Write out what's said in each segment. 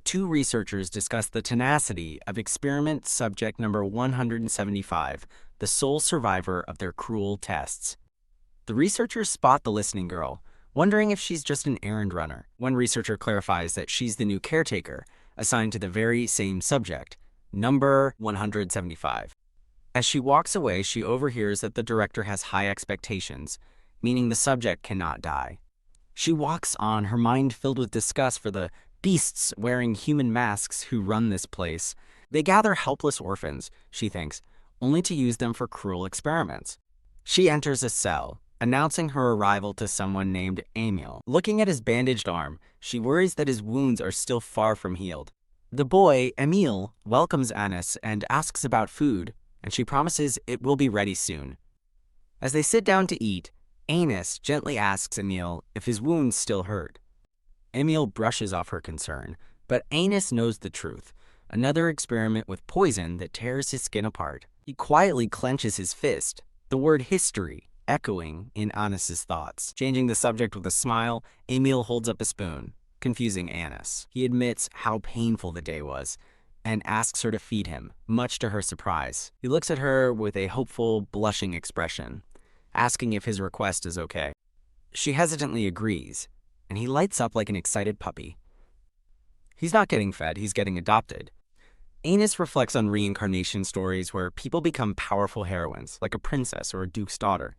two researchers discuss the tenacity of experiment subject number 175, the sole survivor of their cruel tests. The researchers spot the listening girl, wondering if she's just an errand runner. One researcher clarifies that she's the new caretaker, assigned to the very same subject, number 175. As she walks away, she overhears that the director has high expectations, meaning the subject cannot die. She walks on, her mind filled with disgust for the beasts wearing human masks who run this place. They gather helpless orphans, she thinks, only to use them for cruel experiments. She enters a cell, announcing her arrival to someone named Emil. Looking at his bandaged arm, she worries that his wounds are still far from healed. The boy, Emil, welcomes Anis and asks about food, and she promises it will be ready soon. As they sit down to eat, Anis gently asks Emil if his wounds still hurt. Emil brushes off her concern, but Anis knows the truth, another experiment with poison that tears his skin apart. He quietly clenches his fist, the word history echoing in Anis's thoughts. Changing the subject with a smile, Emil holds up a spoon, confusing Anis. He admits how painful the day was and asks her to feed him, much to her surprise. He looks at her with a hopeful, blushing expression, asking if his request is okay. She hesitantly agrees, and he lights up like an excited puppy. He's not getting fed, he's getting adopted. Anis reflects on reincarnation stories where people become powerful heroines, like a princess or a duke's daughter.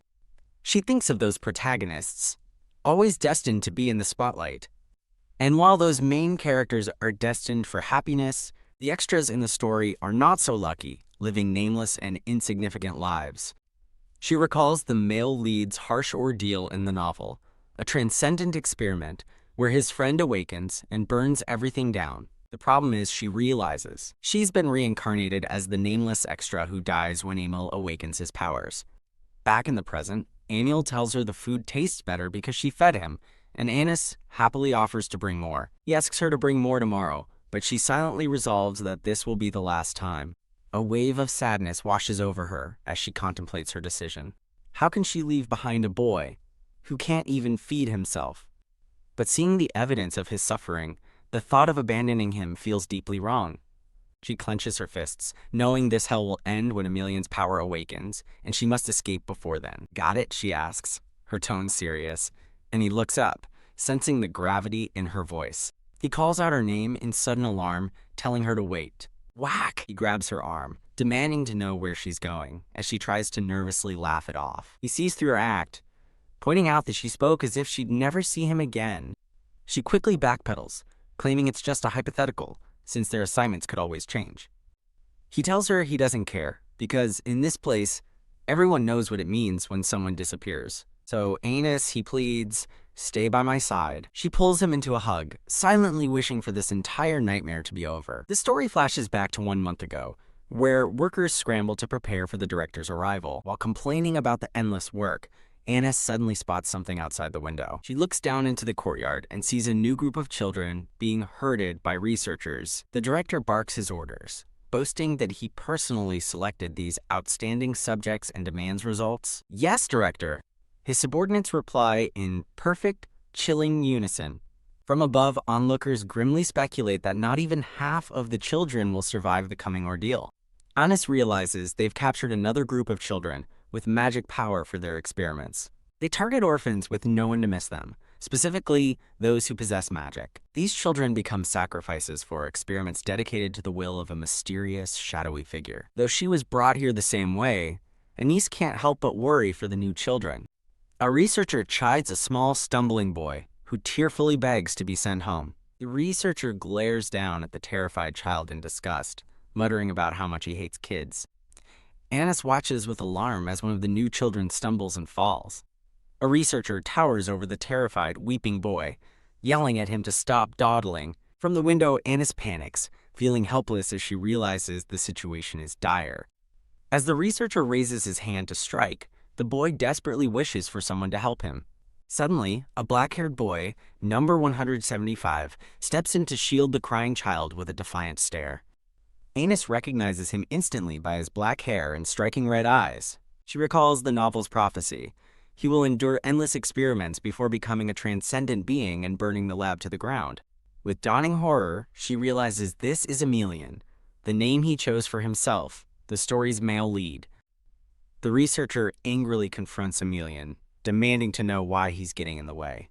She thinks of those protagonists, always destined to be in the spotlight. And while those main characters are destined for happiness, the extras in the story are not so lucky, living nameless and insignificant lives. She recalls the male lead's harsh ordeal in the novel, a transcendent experiment where his friend awakens and burns everything down. The problem is she realizes she's been reincarnated as the nameless extra who dies when Emil awakens his powers. Back in the present, Emil tells her the food tastes better because she fed him, and Anis happily offers to bring more. He asks her to bring more tomorrow, but she silently resolves that this will be the last time. A wave of sadness washes over her as she contemplates her decision. How can she leave behind a boy who can't even feed himself? But seeing the evidence of his suffering, the thought of abandoning him feels deeply wrong. She clenches her fists, knowing this hell will end when Emilien's power awakens, and she must escape before then. Got it? She asks, her tone serious, and he looks up, sensing the gravity in her voice. He calls out her name in sudden alarm, telling her to wait. Whack! He grabs her arm, demanding to know where she's going, as she tries to nervously laugh it off. He sees through her act, pointing out that she spoke as if she'd never see him again. She quickly backpedals, claiming it's just a hypothetical, since their assignments could always change. He tells her he doesn't care, because in this place, everyone knows what it means when someone disappears. So Anis, he pleads, stay by my side. She pulls him into a hug, silently wishing for this entire nightmare to be over. The story flashes back to 1 month ago, where workers scramble to prepare for the director's arrival. While complaining about the endless work, Anis suddenly spots something outside the window. She looks down into the courtyard and sees a new group of children being herded by researchers. The director barks his orders, boasting that he personally selected these outstanding subjects and demands results. Yes, director. His subordinates reply in perfect, chilling unison. From above, onlookers grimly speculate that not even half of the children will survive the coming ordeal. Anis realizes they've captured another group of children with magic power for their experiments. They target orphans with no one to miss them, specifically those who possess magic. These children become sacrifices for experiments dedicated to the will of a mysterious, shadowy figure. Though she was brought here the same way, Anis can't help but worry for the new children. A researcher chides a small, stumbling boy who tearfully begs to be sent home. The researcher glares down at the terrified child in disgust, muttering about how much he hates kids. Anis watches with alarm as one of the new children stumbles and falls. A researcher towers over the terrified, weeping boy, yelling at him to stop dawdling. From the window, Anis panics, feeling helpless as she realizes the situation is dire. As the researcher raises his hand to strike, the boy desperately wishes for someone to help him. Suddenly, a black-haired boy, number 175, steps in to shield the crying child with a defiant stare. Anis recognizes him instantly by his black hair and striking red eyes. She recalls the novel's prophecy. He will endure endless experiments before becoming a transcendent being and burning the lab to the ground. With dawning horror, she realizes this is Emilien, the name he chose for himself, the story's male lead. The researcher angrily confronts Emilien, demanding to know why he's getting in the way.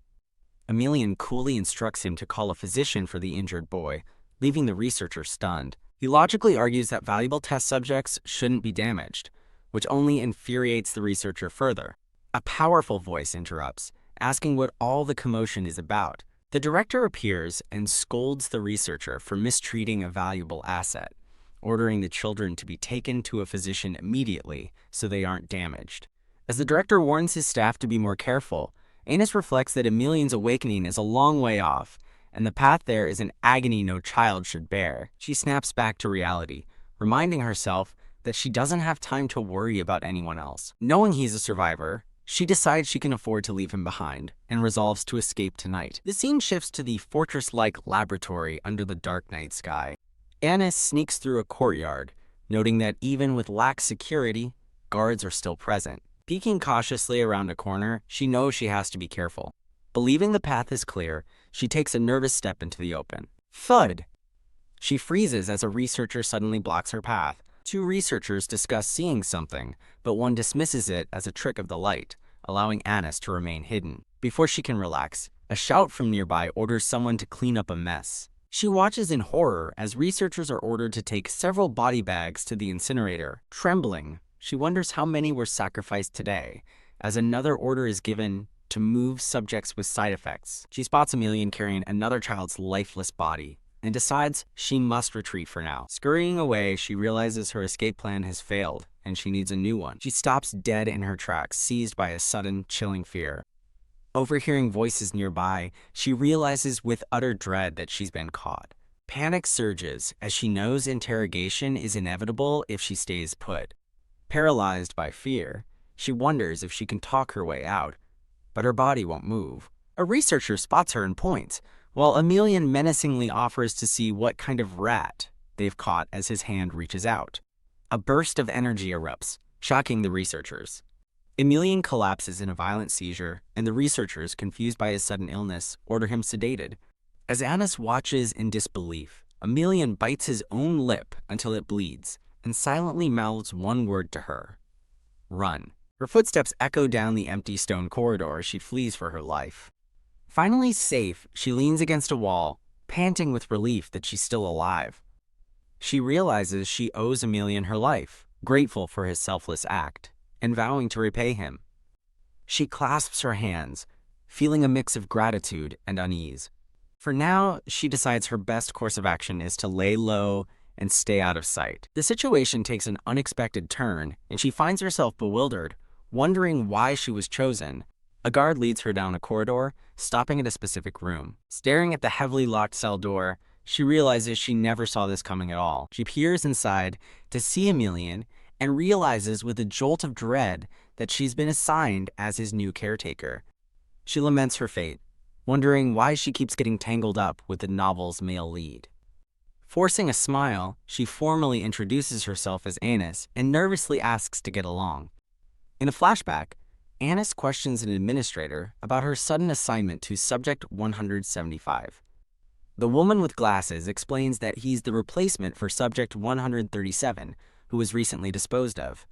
Emilien coolly instructs him to call a physician for the injured boy, leaving the researcher stunned. He logically argues that valuable test subjects shouldn't be damaged, which only infuriates the researcher further. A powerful voice interrupts, asking what all the commotion is about. The director appears and scolds the researcher for mistreating a valuable asset, ordering the children to be taken to a physician immediately so they aren't damaged. As the director warns his staff to be more careful, Anus reflects that Emilien's awakening is a long way off, and the path there is an agony no child should bear. She snaps back to reality, reminding herself that she doesn't have time to worry about anyone else. Knowing he's a survivor, she decides she can afford to leave him behind, and resolves to escape tonight. The scene shifts to the fortress-like laboratory under the dark night sky. Anus sneaks through a courtyard, noting that even with lax security, guards are still present. Peeking cautiously around a corner, she knows she has to be careful. Believing the path is clear, she takes a nervous step into the open. Thud! She freezes as a researcher suddenly blocks her path. Two researchers discuss seeing something, but one dismisses it as a trick of the light, allowing Anus to remain hidden. Before she can relax, a shout from nearby orders someone to clean up a mess. She watches in horror as researchers are ordered to take several body bags to the incinerator. Trembling, she wonders how many were sacrificed today, as another order is given to move subjects with side effects. She spots Emilien carrying another child's lifeless body, and decides she must retreat for now. Scurrying away, she realizes her escape plan has failed, and she needs a new one. She stops dead in her tracks, seized by a sudden, chilling fear. Overhearing voices nearby, she realizes with utter dread that she's been caught. Panic surges as she knows interrogation is inevitable if she stays put. Paralyzed by fear, she wonders if she can talk her way out, but her body won't move. A researcher spots her and points, while Emilien menacingly offers to see what kind of rat they've caught as his hand reaches out. A burst of energy erupts, shocking the researchers. Emilien collapses in a violent seizure, and the researchers, confused by his sudden illness, order him sedated. As Anus watches in disbelief, Emilien bites his own lip until it bleeds, and silently mouths one word to her: run. Her footsteps echo down the empty stone corridor as she flees for her life. Finally safe, she leans against a wall, panting with relief that she's still alive. She realizes she owes Emilien her life, grateful for his selfless act, and vowing to repay him. She clasps her hands, feeling a mix of gratitude and unease. For now, she decides her best course of action is to lay low and stay out of sight. The situation takes an unexpected turn, and she finds herself bewildered, wondering why she was chosen. A guard leads her down a corridor, stopping at a specific room. Staring at the heavily locked cell door, she realizes she never saw this coming at all. She peers inside to see Emilien and realizes with a jolt of dread that she's been assigned as his new caretaker. She laments her fate, wondering why she keeps getting tangled up with the novel's male lead. Forcing a smile, she formally introduces herself as Anus and nervously asks to get along. In a flashback, Anus questions an administrator about her sudden assignment to Subject 175. The woman with glasses explains that he's the replacement for Subject 137, who was recently disposed of.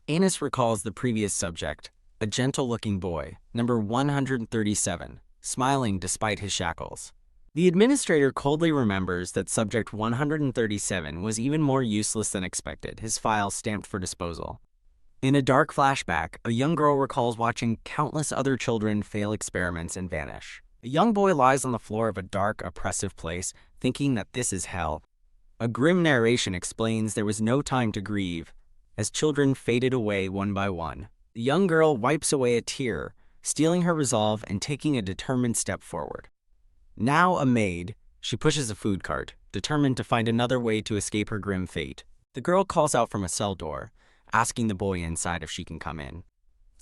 Anus recalls the previous subject, a gentle-looking boy, number 137, smiling despite his shackles. The administrator coldly remembers that Subject 137 was even more useless than expected, his file stamped for disposal. In a dark flashback, a young girl recalls watching countless other children fail experiments and vanish. A young boy lies on the floor of a dark, oppressive place, thinking that this is hell. A grim narration explains there was no time to grieve, as children faded away one by one. The young girl wipes away a tear, steeling her resolve and taking a determined step forward. Now a maid, she pushes a food cart, determined to find another way to escape her grim fate. The girl calls out from a cell door, asking the boy inside if she can come in.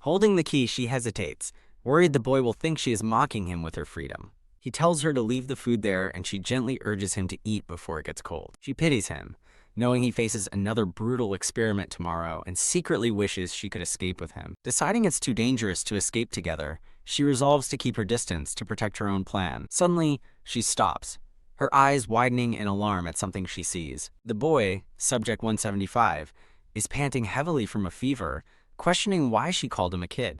Holding the key, she hesitates, worried the boy will think she is mocking him with her freedom. He tells her to leave the food there, and she gently urges him to eat before it gets cold. She pities him, knowing he faces another brutal experiment tomorrow, and secretly wishes she could escape with him. Deciding it's too dangerous to escape together, she resolves to keep her distance to protect her own plan. Suddenly, she stops, her eyes widening in alarm at something she sees. The boy, Subject 175, is panting heavily from a fever, questioning why she called him a kid.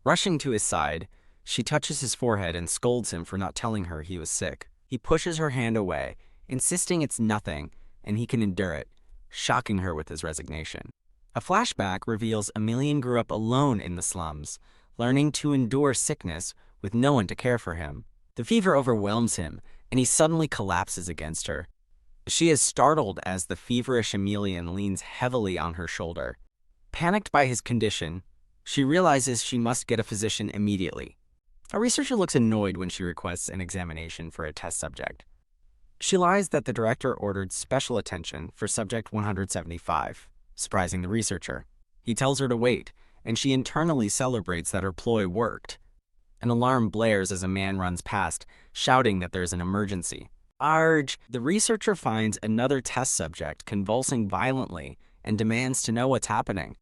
Rushing to his side, she touches his forehead and scolds him for not telling her he was sick. He pushes her hand away, insisting it's nothing and he can endure it, shocking her with his resignation. A flashback reveals Emilien grew up alone in the slums, learning to endure sickness with no one to care for him. The fever overwhelms him, and he suddenly collapses against her. She is startled as the feverish Emilien leans heavily on her shoulder. Panicked by his condition, she realizes she must get a physician immediately. A researcher looks annoyed when she requests an examination for a test subject. She lies that the director ordered special attention for Subject 175, surprising the researcher. He tells her to wait, and she internally celebrates that her ploy worked. An alarm blares as a man runs past, shouting that there's an emergency. Arg! The researcher finds another test subject convulsing violently and demands to know what's happening.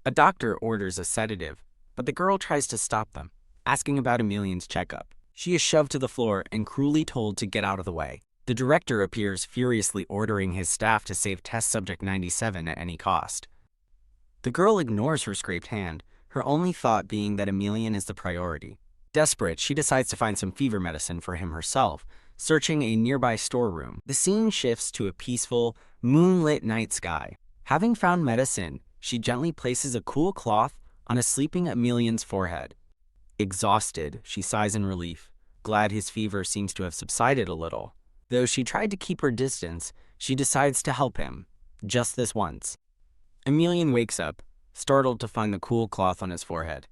A doctor orders a sedative, but the girl tries to stop them, asking about Emilien's checkup. She is shoved to the floor and cruelly told to get out of the way. The director appears furiously ordering his staff to save test subject 97 at any cost. The girl ignores her scraped hand, her only thought being that Emilien is the priority. Desperate, she decides to find some fever medicine for him herself, searching a nearby storeroom. The scene shifts to a peaceful, moonlit night sky. Having found medicine, she gently places a cool cloth on a sleeping Emilien's forehead. Exhausted, she sighs in relief, glad his fever seems to have subsided a little. Though she tried to keep her distance, she decides to help him, just this once. Emilien wakes up, startled to find the cool cloth on his forehead.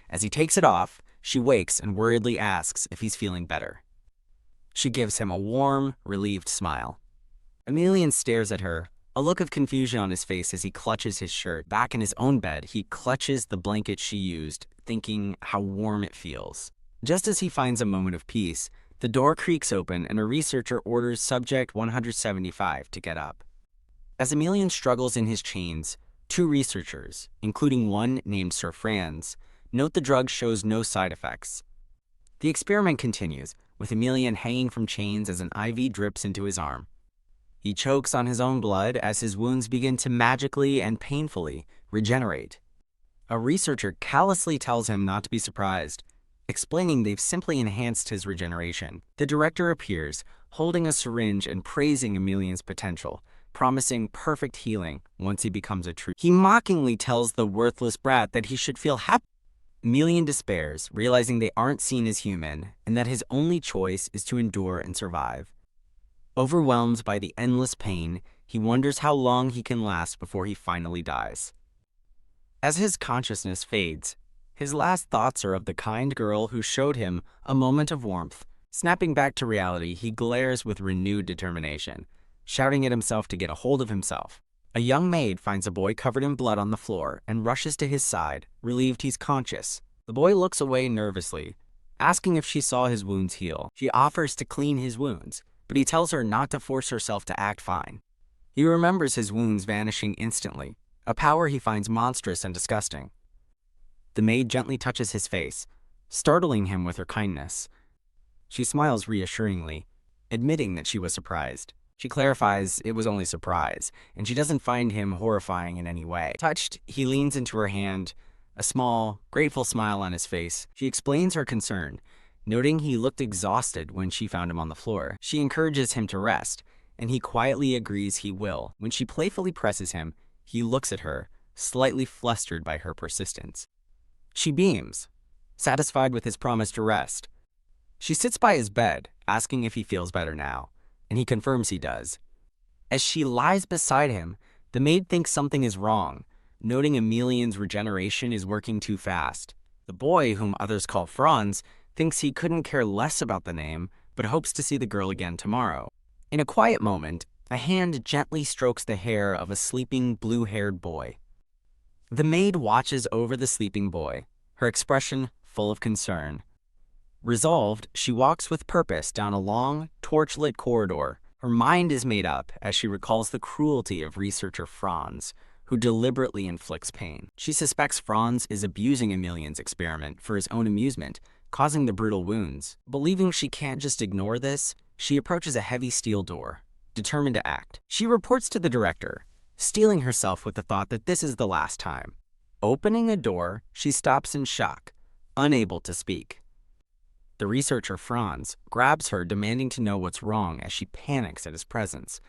As he takes it off, she wakes and worriedly asks if he's feeling better. She gives him a warm, relieved smile. Emilien stares at her, a look of confusion on his face as he clutches his shirt. Back in his own bed, he clutches the blanket she used, thinking how warm it feels. Just as he finds a moment of peace, the door creaks open and a researcher orders Subject 175 to get up. As Emilien struggles in his chains, two researchers, including one named Sir Franz, note the drug shows no side effects. The experiment continues, with Emilien hanging from chains as an IV drips into his arm. He chokes on his own blood as his wounds begin to magically and painfully regenerate. A researcher callously tells him not to be surprised, explaining they've simply enhanced his regeneration. The director appears, holding a syringe and praising Emilien's potential, promising perfect healing once he becomes a true. He mockingly tells the worthless brat that he should feel happy. Emilien despairs, realizing they aren't seen as human and that his only choice is to endure and survive. Overwhelmed by the endless pain, he wonders how long he can last before he finally dies. As his consciousness fades, his last thoughts are of the kind girl who showed him a moment of warmth. Snapping back to reality, he glares with renewed determination, shouting at himself to get a hold of himself. A young maid finds a boy covered in blood on the floor and rushes to his side, relieved he's conscious. The boy looks away nervously, asking if she saw his wounds heal. She offers to clean his wounds, but he tells her not to force herself to act fine. He remembers his wounds vanishing instantly, a power he finds monstrous and disgusting. The maid gently touches his face, startling him with her kindness. She smiles reassuringly, admitting that she was surprised. She clarifies it was only surprise, and she doesn't find him horrifying in any way. Touched, he leans into her hand, a small, grateful smile on his face. She explains her concern, noting he looked exhausted when she found him on the floor. She encourages him to rest, and he quietly agrees he will. When she playfully presses him, he looks at her, slightly flustered by her persistence. She beams, satisfied with his promise to rest. She sits by his bed, asking if he feels better now, and he confirms he does. As she lies beside him, the maid thinks something is wrong, noting Emilien's regeneration is working too fast. The boy, whom others call Franz, thinks he couldn't care less about the name, but hopes to see the girl again tomorrow. In a quiet moment, a hand gently strokes the hair of a sleeping, blue-haired boy. The maid watches over the sleeping boy, her expression full of concern. Resolved, she walks with purpose down a long, torch-lit corridor. Her mind is made up as she recalls the cruelty of researcher Franz, who deliberately inflicts pain. She suspects Franz is abusing Emilien's experiment for his own amusement, causing the brutal wounds. Believing she can't just ignore this, she approaches a heavy steel door, determined to act. She reports to the director, steeling herself with the thought that this is the last time. Opening a door, she stops in shock, unable to speak. The researcher Franz grabs her, demanding to know what's wrong as she panics at his presence.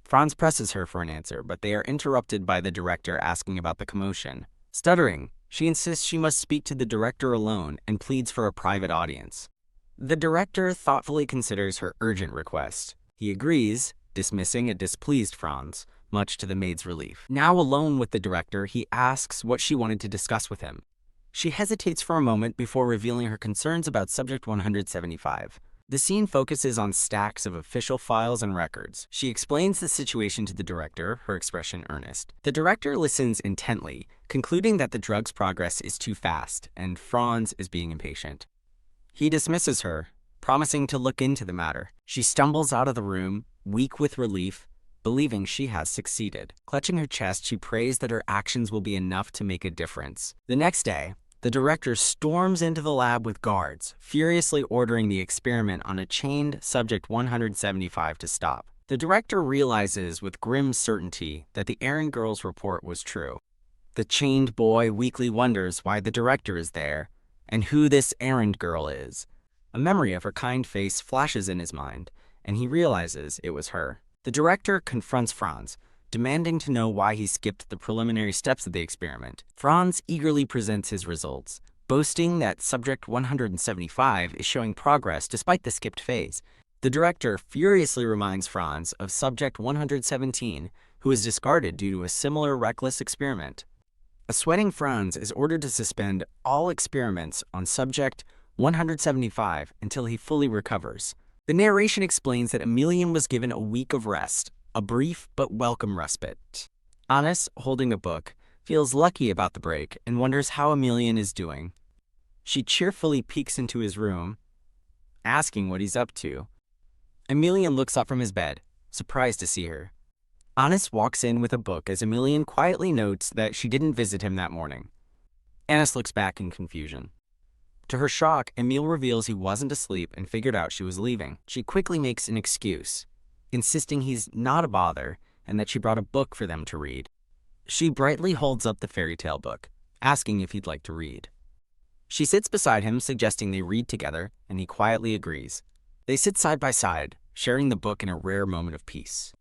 Franz presses her for an answer, but they are interrupted by the director asking about the commotion. Stuttering, she insists she must speak to the director alone and pleads for a private audience. The director thoughtfully considers her urgent request. He agrees, dismissing a displeased Franz, much to the maid's relief. Now alone with the director, he asks what she wanted to discuss with him. She hesitates for a moment before revealing her concerns about Subject 175. The scene focuses on stacks of official files and records. She explains the situation to the director, her expression earnest. The director listens intently, concluding that the drug's progress is too fast, and Franz is being impatient. He dismisses her, promising to look into the matter. She stumbles out of the room, weak with relief, believing she has succeeded. Clutching her chest, she prays that her actions will be enough to make a difference. The next day, the director storms into the lab with guards, furiously ordering the experiment on a chained Subject 175 to stop. The director realizes with grim certainty that the errand girl's report was true. The chained boy weakly wonders why the director is there, and who this errand girl is. A memory of her kind face flashes in his mind, and he realizes it was her. The director confronts Franz, demanding to know why he skipped the preliminary steps of the experiment. Franz eagerly presents his results, boasting that Subject 175 is showing progress despite the skipped phase. The director furiously reminds Franz of Subject 117, who was discarded due to a similar reckless experiment. A sweating Franz is ordered to suspend all experiments on Subject 175 until he fully recovers. The narration explains that Emilien was given a week of rest, a brief but welcome respite. Hannes, holding a book, feels lucky about the break and wonders how Emilien is doing. She cheerfully peeks into his room, asking what he's up to. Emilien looks up from his bed, surprised to see her. Hannes walks in with a book as Emilien quietly notes that she didn't visit him that morning. Hannes looks back in confusion. To her shock, Emil reveals he wasn't asleep and figured out she was leaving. She quickly makes an excuse, insisting he's not a bother and that she brought a book for them to read. She brightly holds up the fairytale book, asking if he'd like to read. She sits beside him, suggesting they read together, and he quietly agrees. They sit side by side, sharing the book in a rare moment of peace.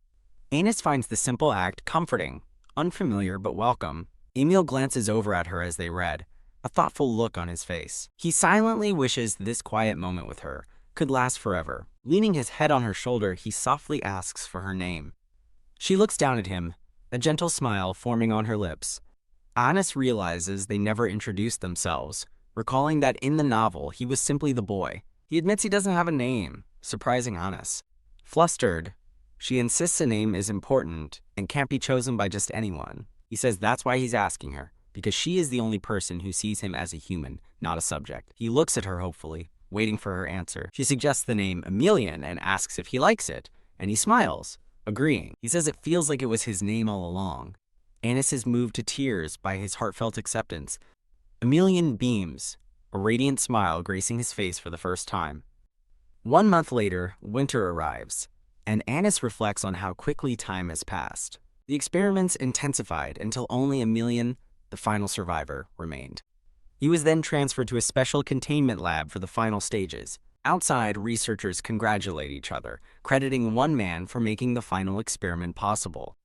Hannes finds the simple act comforting, unfamiliar but welcome. Emil glances over at her as they read, a thoughtful look on his face. He silently wishes this quiet moment with her could last forever. Leaning his head on her shoulder, he softly asks for her name. She looks down at him, a gentle smile forming on her lips. Hannes realizes they never introduced themselves, recalling that in the novel he was simply the boy. He admits he doesn't have a name, surprising Hannes. Flustered, she insists a name is important and can't be chosen by just anyone. He says that's why he's asking her, because she is the only person who sees him as a human, not a subject. He looks at her hopefully, waiting for her answer. She suggests the name Emilien and asks if he likes it, and he smiles, agreeing. He says it feels like it was his name all along. Hannes is moved to tears by his heartfelt acceptance. Emilien beams, a radiant smile gracing his face for the first time. 1 month later, winter arrives, and Hannes reflects on how quickly time has passed. The experiments intensified until only Emilien, the final survivor, remained. He was then transferred to a special containment lab for the final stages. Outside, researchers congratulate each other, crediting one man for making the final experiment possible.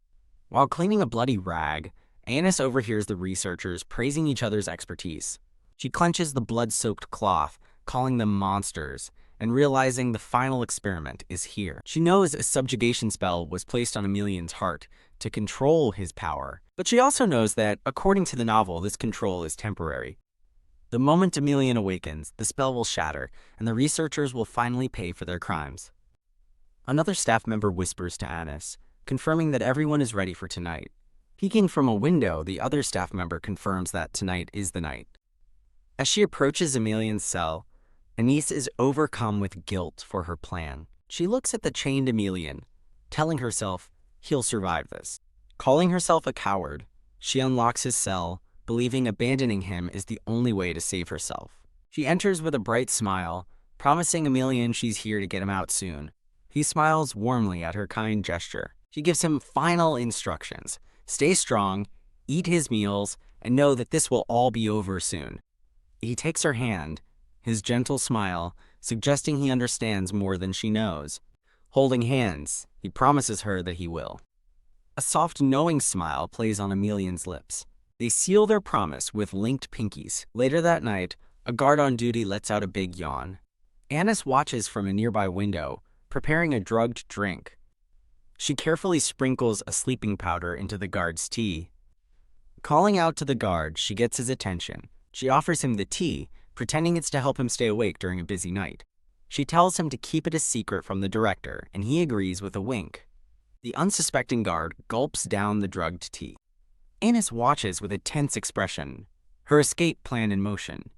While cleaning a bloody rag, Hannes overhears the researchers praising each other's expertise. She clenches the blood-soaked cloth, calling them monsters, and realizing the final experiment is here. She knows a subjugation spell was placed on Emilien's heart to control his power, but she also knows that, according to the novel, this control is temporary. The moment Emilien awakens, the spell will shatter, and the researchers will finally pay for their crimes. Another staff member whispers to Hannes, confirming that everyone is ready for tonight. Peeking from a window, the other staff member confirms that tonight is the night. As she approaches Emilien's cell, Anise is overcome with guilt for her plan. She looks at the chained Emilien, telling herself he'll survive this. Calling herself a coward, she unlocks his cell, believing abandoning him is the only way to save herself. She enters with a bright smile, promising Emilien she's here to get him out soon. He smiles warmly at her kind gesture. She gives him final instructions. Stay strong, eat his meals, and know that this will all be over soon. He takes her hand, his gentle smile, suggesting he understands more than she knows. Holding hands, he promises her that he will. A soft, knowing smile plays on Emilien's lips. They seal their promise with linked pinkies. Later that night, a guard on duty lets out a big yawn. Anis watches from a nearby window, preparing a drugged drink. She carefully sprinkles a sleeping powder into the guard's tea. Calling out to the guard, she gets his attention. She offers him the tea, pretending it's to help him stay awake during a busy night. She tells him to keep it a secret from the director, and he agrees with a wink. The unsuspecting guard gulps down the drugged tea. Anis watches with a tense expression, her escape plan in motion.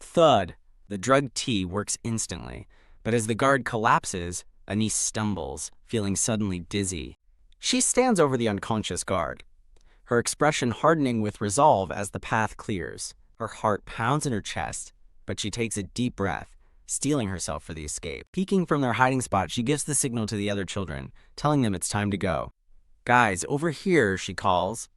Thud! The drugged tea works instantly, but as the guard collapses, Anis stumbles, feeling suddenly dizzy. She stands over the unconscious guard, her expression hardening with resolve as the path clears. Her heart pounds in her chest, but she takes a deep breath, steeling herself for the escape. Peeking from their hiding spot, she gives the signal to the other children, telling them it's time to go. "Guys, over here," she calls,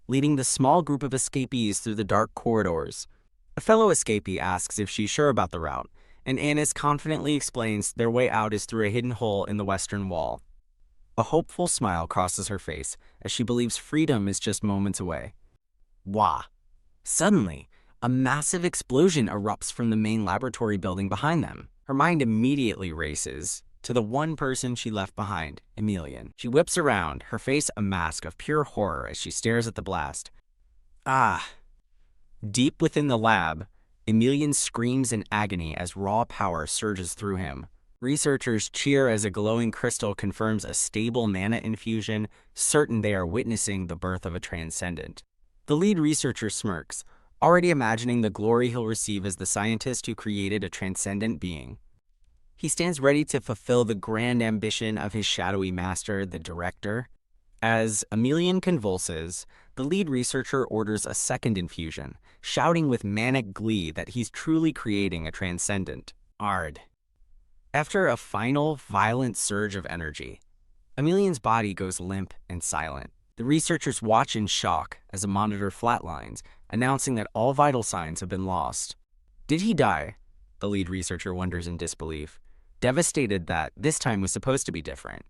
leading the small group of escapees through the dark corridors. A fellow escapee asks if she's sure about the route, and Anis confidently explains their way out is through a hidden hole in the western wall. A hopeful smile crosses her face as she believes freedom is just moments away. Wah! Suddenly, a massive explosion erupts from the main laboratory building behind them. Her mind immediately races to the one person she left behind, Emilien. She whips around, her face a mask of pure horror as she stares at the blast. Ah! Deep within the lab, Emilien screams in agony as raw power surges through him. Researchers cheer as a glowing crystal confirms a stable mana infusion, certain they are witnessing the birth of a transcendent. The lead researcher smirks, already imagining the glory he'll receive as the scientist who created a transcendent being. He stands ready to fulfill the grand ambition of his shadowy master, the director. As Emilien convulses, the lead researcher orders a second infusion, shouting with manic glee that he's truly creating a transcendent. Ard. After a final, violent surge of energy, Emilien's body goes limp and silent. The researchers watch in shock as a monitor flatlines, announcing that all vital signs have been lost. Did he die? The lead researcher wonders in disbelief, devastated that this time was supposed to be different.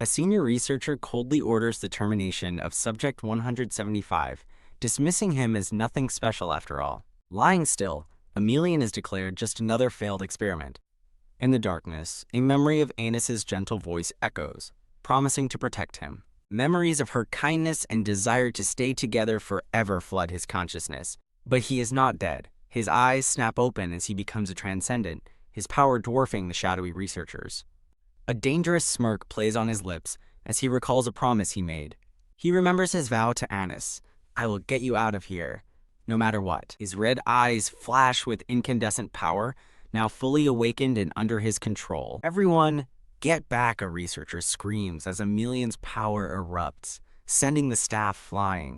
A senior researcher coldly orders the termination of Subject 175, dismissing him as nothing special after all. Lying still, Emilien is declared just another failed experiment. In the darkness, a memory of Anis's gentle voice echoes, promising to protect him. Memories of her kindness and desire to stay together forever flood his consciousness. But he is not dead. His eyes snap open as he becomes a transcendent, his power dwarfing the shadowy researchers. A dangerous smirk plays on his lips as he recalls a promise he made. He remembers his vow to Anis, "I will get you out of here, no matter what." His red eyes flash with incandescent power, now fully awakened and under his control. "Everyone, get back," a researcher screams as Emilien's power erupts, sending the staff flying.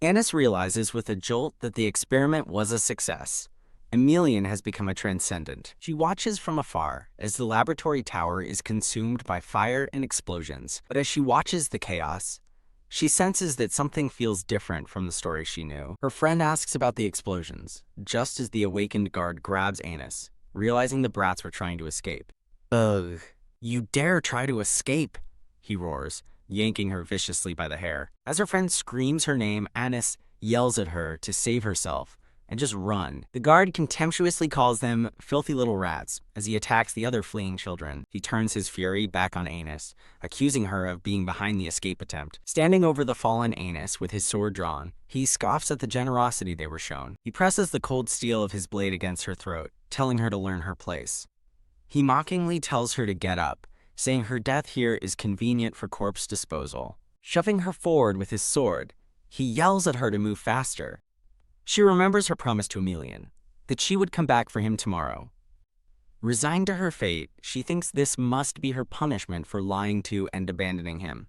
Anis realizes with a jolt that the experiment was a success. Emilien has become a transcendent. She watches from afar as the laboratory tower is consumed by fire and explosions. But as she watches the chaos, she senses that something feels different from the story she knew. Her friend asks about the explosions, just as the awakened guard grabs Anis, realizing the brats were trying to escape. "Ugh, you dare try to escape," he roars, yanking her viciously by the hair. As her friend screams her name, Anis yells at her to save herself and just run. The guard contemptuously calls them filthy little rats as he attacks the other fleeing children. He turns his fury back on Anis, accusing her of being behind the escape attempt. Standing over the fallen Anis with his sword drawn, he scoffs at the generosity they were shown. He presses the cold steel of his blade against her throat, telling her to learn her place. He mockingly tells her to get up, saying her death here is convenient for corpse disposal. Shoving her forward with his sword, he yells at her to move faster. She remembers her promise to Emilien, that she would come back for him tomorrow. Resigned to her fate, she thinks this must be her punishment for lying to and abandoning him.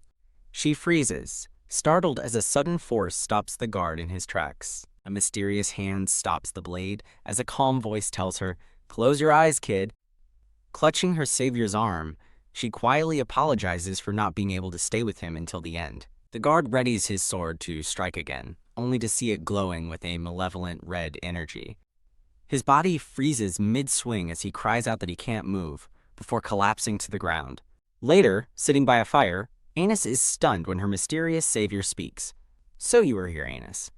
She freezes, startled as a sudden force stops the guard in his tracks. A mysterious hand stops the blade as a calm voice tells her, "Close your eyes, kid." Clutching her savior's arm, she quietly apologizes for not being able to stay with him until the end. The guard readies his sword to strike again, only to see it glowing with a malevolent red energy. His body freezes mid-swing as he cries out that he can't move, before collapsing to the ground. Later, sitting by a fire, Anus is stunned when her mysterious savior speaks. "So you were here, Anus."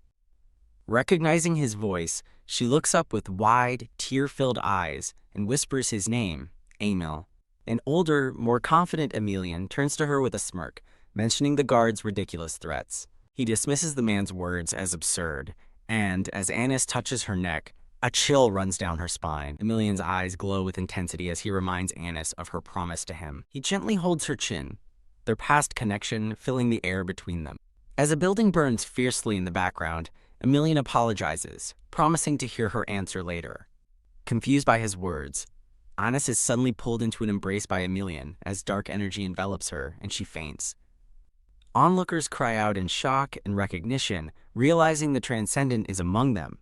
Recognizing his voice, she looks up with wide, tear-filled eyes and whispers his name, Emil. An older, more confident Emilien turns to her with a smirk, mentioning the guard's ridiculous threats. He dismisses the man's words as absurd, and as Anus touches her neck, a chill runs down her spine. Emilien's eyes glow with intensity as he reminds Anus of her promise to him. He gently holds her chin, their past connection filling the air between them. As a building burns fiercely in the background, Emilien apologizes, promising to hear her answer later. Confused by his words, Anus is suddenly pulled into an embrace by Emilien as dark energy envelops her and she faints. Onlookers cry out in shock and recognition, realizing the transcendent is among them.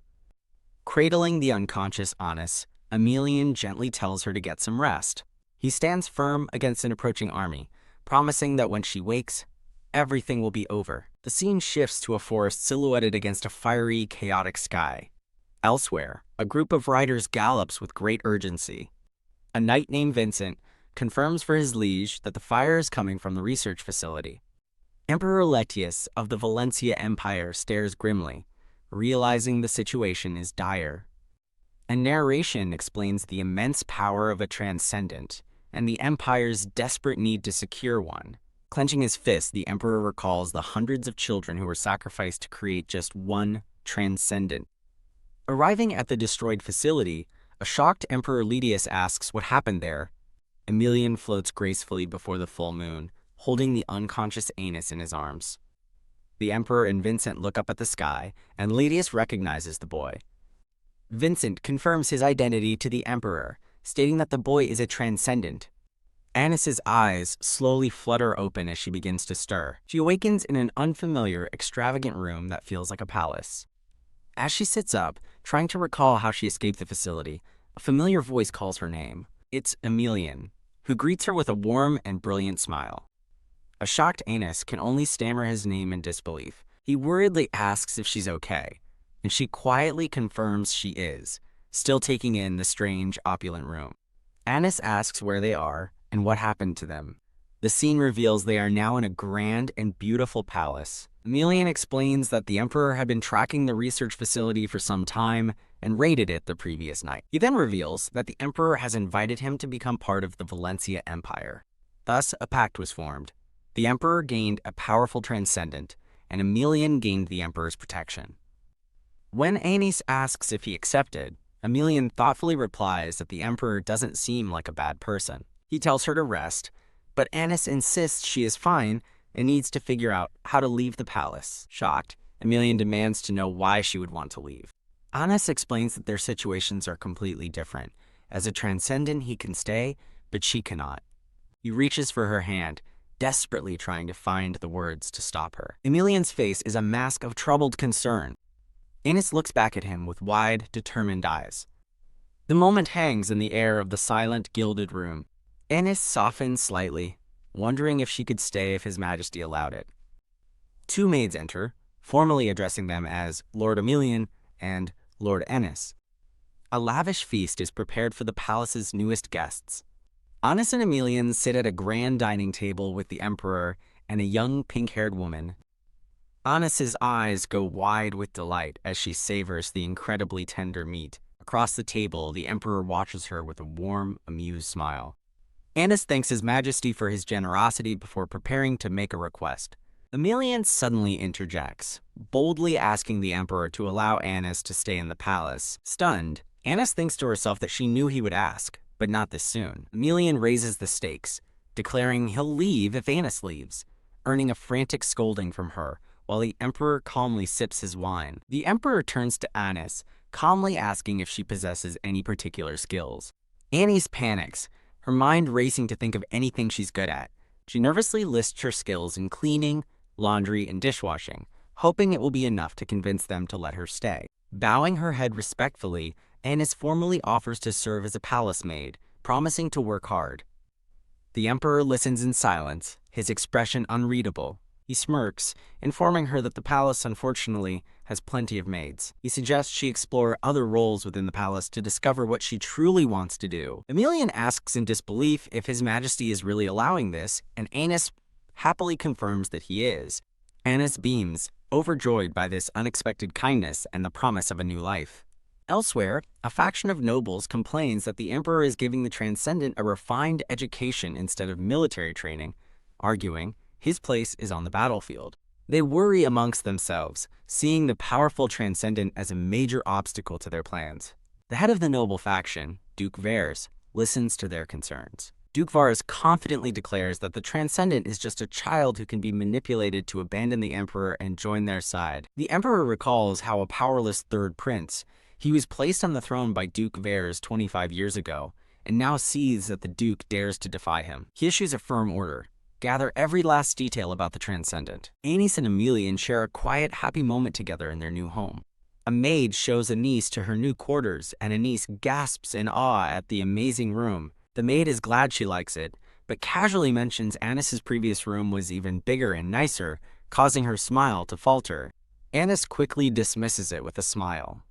Cradling the unconscious Anus, Emilien gently tells her to get some rest. He stands firm against an approaching army, promising that when she wakes, everything will be over. The scene shifts to a forest silhouetted against a fiery, chaotic sky. Elsewhere, a group of riders gallops with great urgency. A knight named Vincent confirms for his liege that the fire is coming from the research facility. Emperor Letius of the Valencia Empire stares grimly, realizing the situation is dire. A narration explains the immense power of a transcendent and the Empire's desperate need to secure one. Clenching his fist, the Emperor recalls the hundreds of children who were sacrificed to create just one transcendent. Arriving at the destroyed facility, a shocked Emperor Letius asks what happened there. Emilien floats gracefully before the full moon, holding the unconscious Anus in his arms. The Emperor and Vincent look up at the sky, and Letius recognizes the boy. Vincent confirms his identity to the Emperor, stating that the boy is a transcendent. Anus's eyes slowly flutter open as she begins to stir. She awakens in an unfamiliar, extravagant room that feels like a palace. As she sits up, trying to recall how she escaped the facility, a familiar voice calls her name. It's Emilien, who greets her with a warm and brilliant smile. A shocked Anus can only stammer his name in disbelief. He worriedly asks if she's okay, and she quietly confirms she is, still taking in the strange, opulent room. Anus asks where they are and what happened to them. The scene reveals they are now in a grand and beautiful palace. Emilien explains that the Emperor had been tracking the research facility for some time and raided it the previous night. He then reveals that the Emperor has invited him to become part of the Valencia Empire. Thus, a pact was formed. The Emperor gained a powerful transcendent, and Emilien gained the Emperor's protection. When Anus asks if he accepted, Emilien thoughtfully replies that the Emperor doesn't seem like a bad person. He tells her to rest, but Anus insists she is fine and needs to figure out how to leave the palace. Shocked, Emilien demands to know why she would want to leave. Anus explains that their situations are completely different. As a transcendent, he can stay, but she cannot. He reaches for her hand, desperately trying to find the words to stop her. Emilien's face is a mask of troubled concern. Anus looks back at him with wide, determined eyes. The moment hangs in the air of the silent, gilded room. Anus softens slightly, wondering if she could stay if His Majesty allowed it. Two maids enter, formally addressing them as Lord Emilien and Lord Anus. A lavish feast is prepared for the palace's newest guests. Anus and Emilien sit at a grand dining table with the Emperor and a young pink-haired woman. Anus's eyes go wide with delight as she savors the incredibly tender meat. Across the table, the Emperor watches her with a warm, amused smile. Anus thanks His Majesty for his generosity before preparing to make a request. Emilien suddenly interjects, boldly asking the Emperor to allow Anus to stay in the palace. Stunned, Anus thinks to herself that she knew he would ask, but not this soon. Emilien raises the stakes, declaring he'll leave if Anus leaves, earning a frantic scolding from her, while the Emperor calmly sips his wine. The Emperor turns to Anus, calmly asking if she possesses any particular skills. Anus panics, her mind racing to think of anything she's good at. She nervously lists her skills in cleaning, laundry, and dishwashing, hoping it will be enough to convince them to let her stay. Bowing her head respectfully, Annis formally offers to serve as a palace maid, promising to work hard. The emperor listens in silence, his expression unreadable. He smirks, informing her that the palace, unfortunately, has plenty of maids. He suggests she explore other roles within the palace to discover what she truly wants to do. Emilien asks in disbelief if His Majesty is really allowing this, and Annis happily confirms that he is. Annis beams, overjoyed by this unexpected kindness and the promise of a new life. Elsewhere, a faction of nobles complains that the emperor is giving the Transcendent a refined education instead of military training, arguing his place is on the battlefield. They worry amongst themselves, seeing the powerful Transcendent as a major obstacle to their plans. The head of the noble faction, Duke Vers, listens to their concerns. Duke Vars confidently declares that the Transcendent is just a child who can be manipulated to abandon the emperor and join their side. The emperor recalls how a powerless third prince, he was placed on the throne by Duke Vers 25 years ago, and now sees that the Duke dares to defy him. He issues a firm order: gather every last detail about the Transcendent. Annis and Emilien share a quiet, happy moment together in their new home. A maid shows Annis to her new quarters, and Annis gasps in awe at the amazing room. The maid is glad she likes it, but casually mentions Annis's previous room was even bigger and nicer, causing her smile to falter. Annis quickly dismisses it with a smile,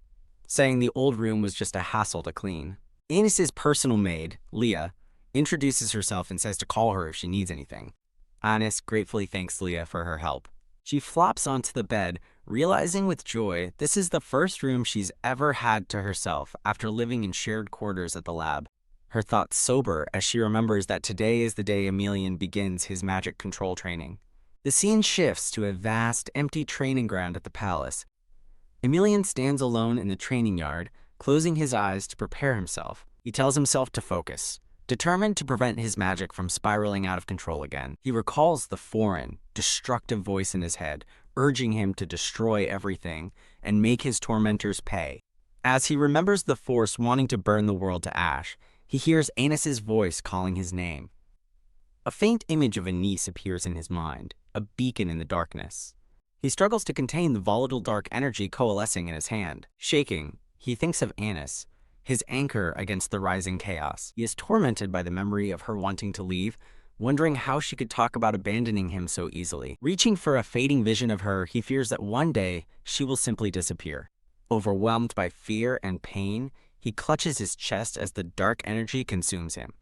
saying the old room was just a hassle to clean. Annis's personal maid, Leah, introduces herself and says to call her if she needs anything. Annis gratefully thanks Leah for her help. She flops onto the bed, realizing with joy this is the first room she's ever had to herself after living in shared quarters at the lab. Her thoughts sober as she remembers that today is the day Emilien begins his magic control training. The scene shifts to a vast, empty training ground at the palace. Emilien stands alone in the training yard, closing his eyes to prepare himself. He tells himself to focus, determined to prevent his magic from spiraling out of control again. He recalls the foreign, destructive voice in his head, urging him to destroy everything and make his tormentors pay. As he remembers the force wanting to burn the world to ash, he hears Annis's voice calling his name. A faint image of Annis appears in his mind, a beacon in the darkness. He struggles to contain the volatile dark energy coalescing in his hand. Shaking, he thinks of Annis, his anchor against the rising chaos. He is tormented by the memory of her wanting to leave, wondering how she could talk about abandoning him so easily. Reaching for a fading vision of her, he fears that one day she will simply disappear. Overwhelmed by fear and pain, he clutches his chest as the dark energy consumes him.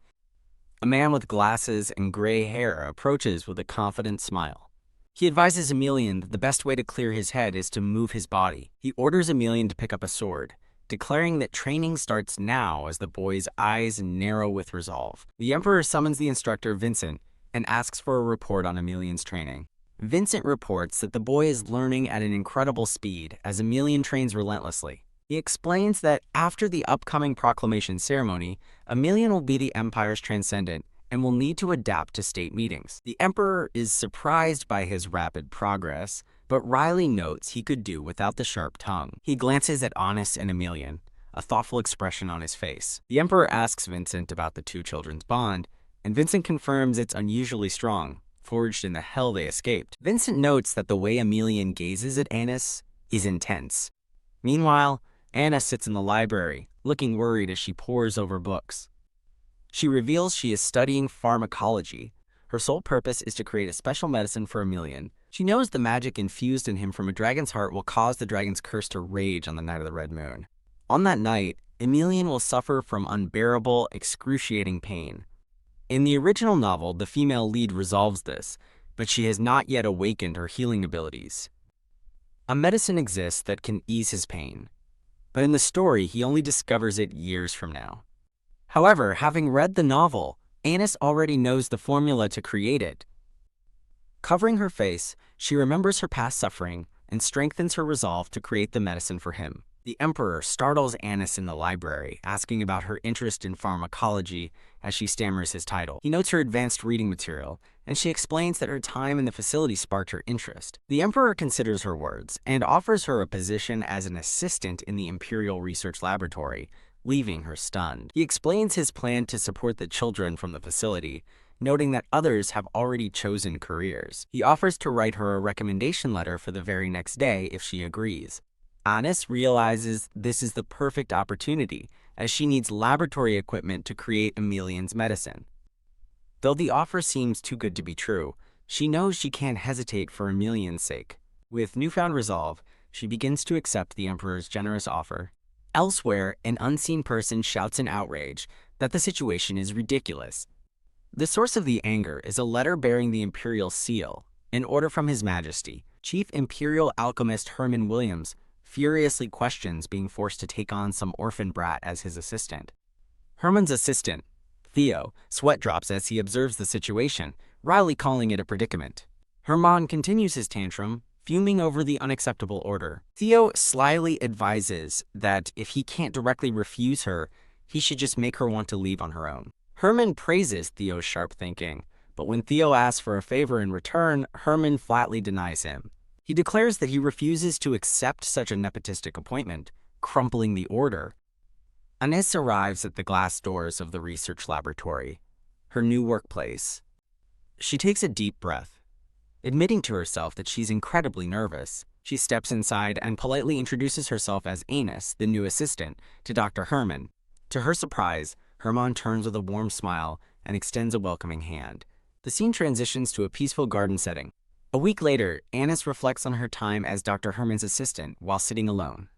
A man with glasses and gray hair approaches with a confident smile. He advises Emilien that the best way to clear his head is to move his body. He orders Emilien to pick up a sword, declaring that training starts now as the boy's eyes narrow with resolve. The emperor summons the instructor, Vincent, and asks for a report on Emilien's training. Vincent reports that the boy is learning at an incredible speed as Emilien trains relentlessly. He explains that after the upcoming proclamation ceremony, Emilien will be the Empire's Transcendent and will need to adapt to state meetings. The Emperor is surprised by his rapid progress, but Riley notes he could do without the sharp tongue. He glances at Annis and Emilien, a thoughtful expression on his face. The Emperor asks Vincent about the two children's bond, and Vincent confirms it's unusually strong, forged in the hell they escaped. Vincent notes that the way Emilien gazes at Annis is intense. Meanwhile, Annis sits in the library, looking worried as she pores over books. She reveals she is studying pharmacology. Her sole purpose is to create a special medicine for Emilien. She knows the magic infused in him from a dragon's heart will cause the dragon's curse to rage on the night of the red moon. On that night, Emilien will suffer from unbearable, excruciating pain. In the original novel, the female lead resolves this, but she has not yet awakened her healing abilities. A medicine exists that can ease his pain, but in the story, he only discovers it years from now. However, having read the novel, Annis already knows the formula to create it. Covering her face, she remembers her past suffering and strengthens her resolve to create the medicine for him. The Emperor startles Annis in the library, asking about her interest in pharmacology as she stammers his title. He notes her advanced reading material, and she explains that her time in the facility sparked her interest. The Emperor considers her words and offers her a position as an assistant in the Imperial Research Laboratory, leaving her stunned. He explains his plan to support the children from the facility, noting that others have already chosen careers. He offers to write her a recommendation letter for the very next day if she agrees. Anis realizes this is the perfect opportunity, as she needs laboratory equipment to create Emilien's medicine. Though the offer seems too good to be true, she knows she can't hesitate for Emilien's sake. With newfound resolve, she begins to accept the Emperor's generous offer. Elsewhere, an unseen person shouts in outrage that the situation is ridiculous. The source of the anger is a letter bearing the imperial seal, an order from His Majesty. Chief Imperial Alchemist Herman Williams furiously questions being forced to take on some orphan brat as his assistant. Herman's assistant, Theo, sweat drops as he observes the situation, wryly calling it a predicament. Herman continues his tantrum, fuming over the unacceptable order. Theo slyly advises that if he can't directly refuse her, he should just make her want to leave on her own. Herman praises Theo's sharp thinking, but when Theo asks for a favor in return, Herman flatly denies him. He declares that he refuses to accept such a nepotistic appointment, crumpling the order. Anis arrives at the glass doors of the research laboratory, her new workplace. She takes a deep breath, admitting to herself that she's incredibly nervous. She steps inside and politely introduces herself as Anis, the new assistant, to Dr. Herman. To her surprise, Herman turns with a warm smile and extends a welcoming hand. The scene transitions to a peaceful garden setting. A week later, Anis reflects on her time as Dr. Herman's assistant while sitting alone.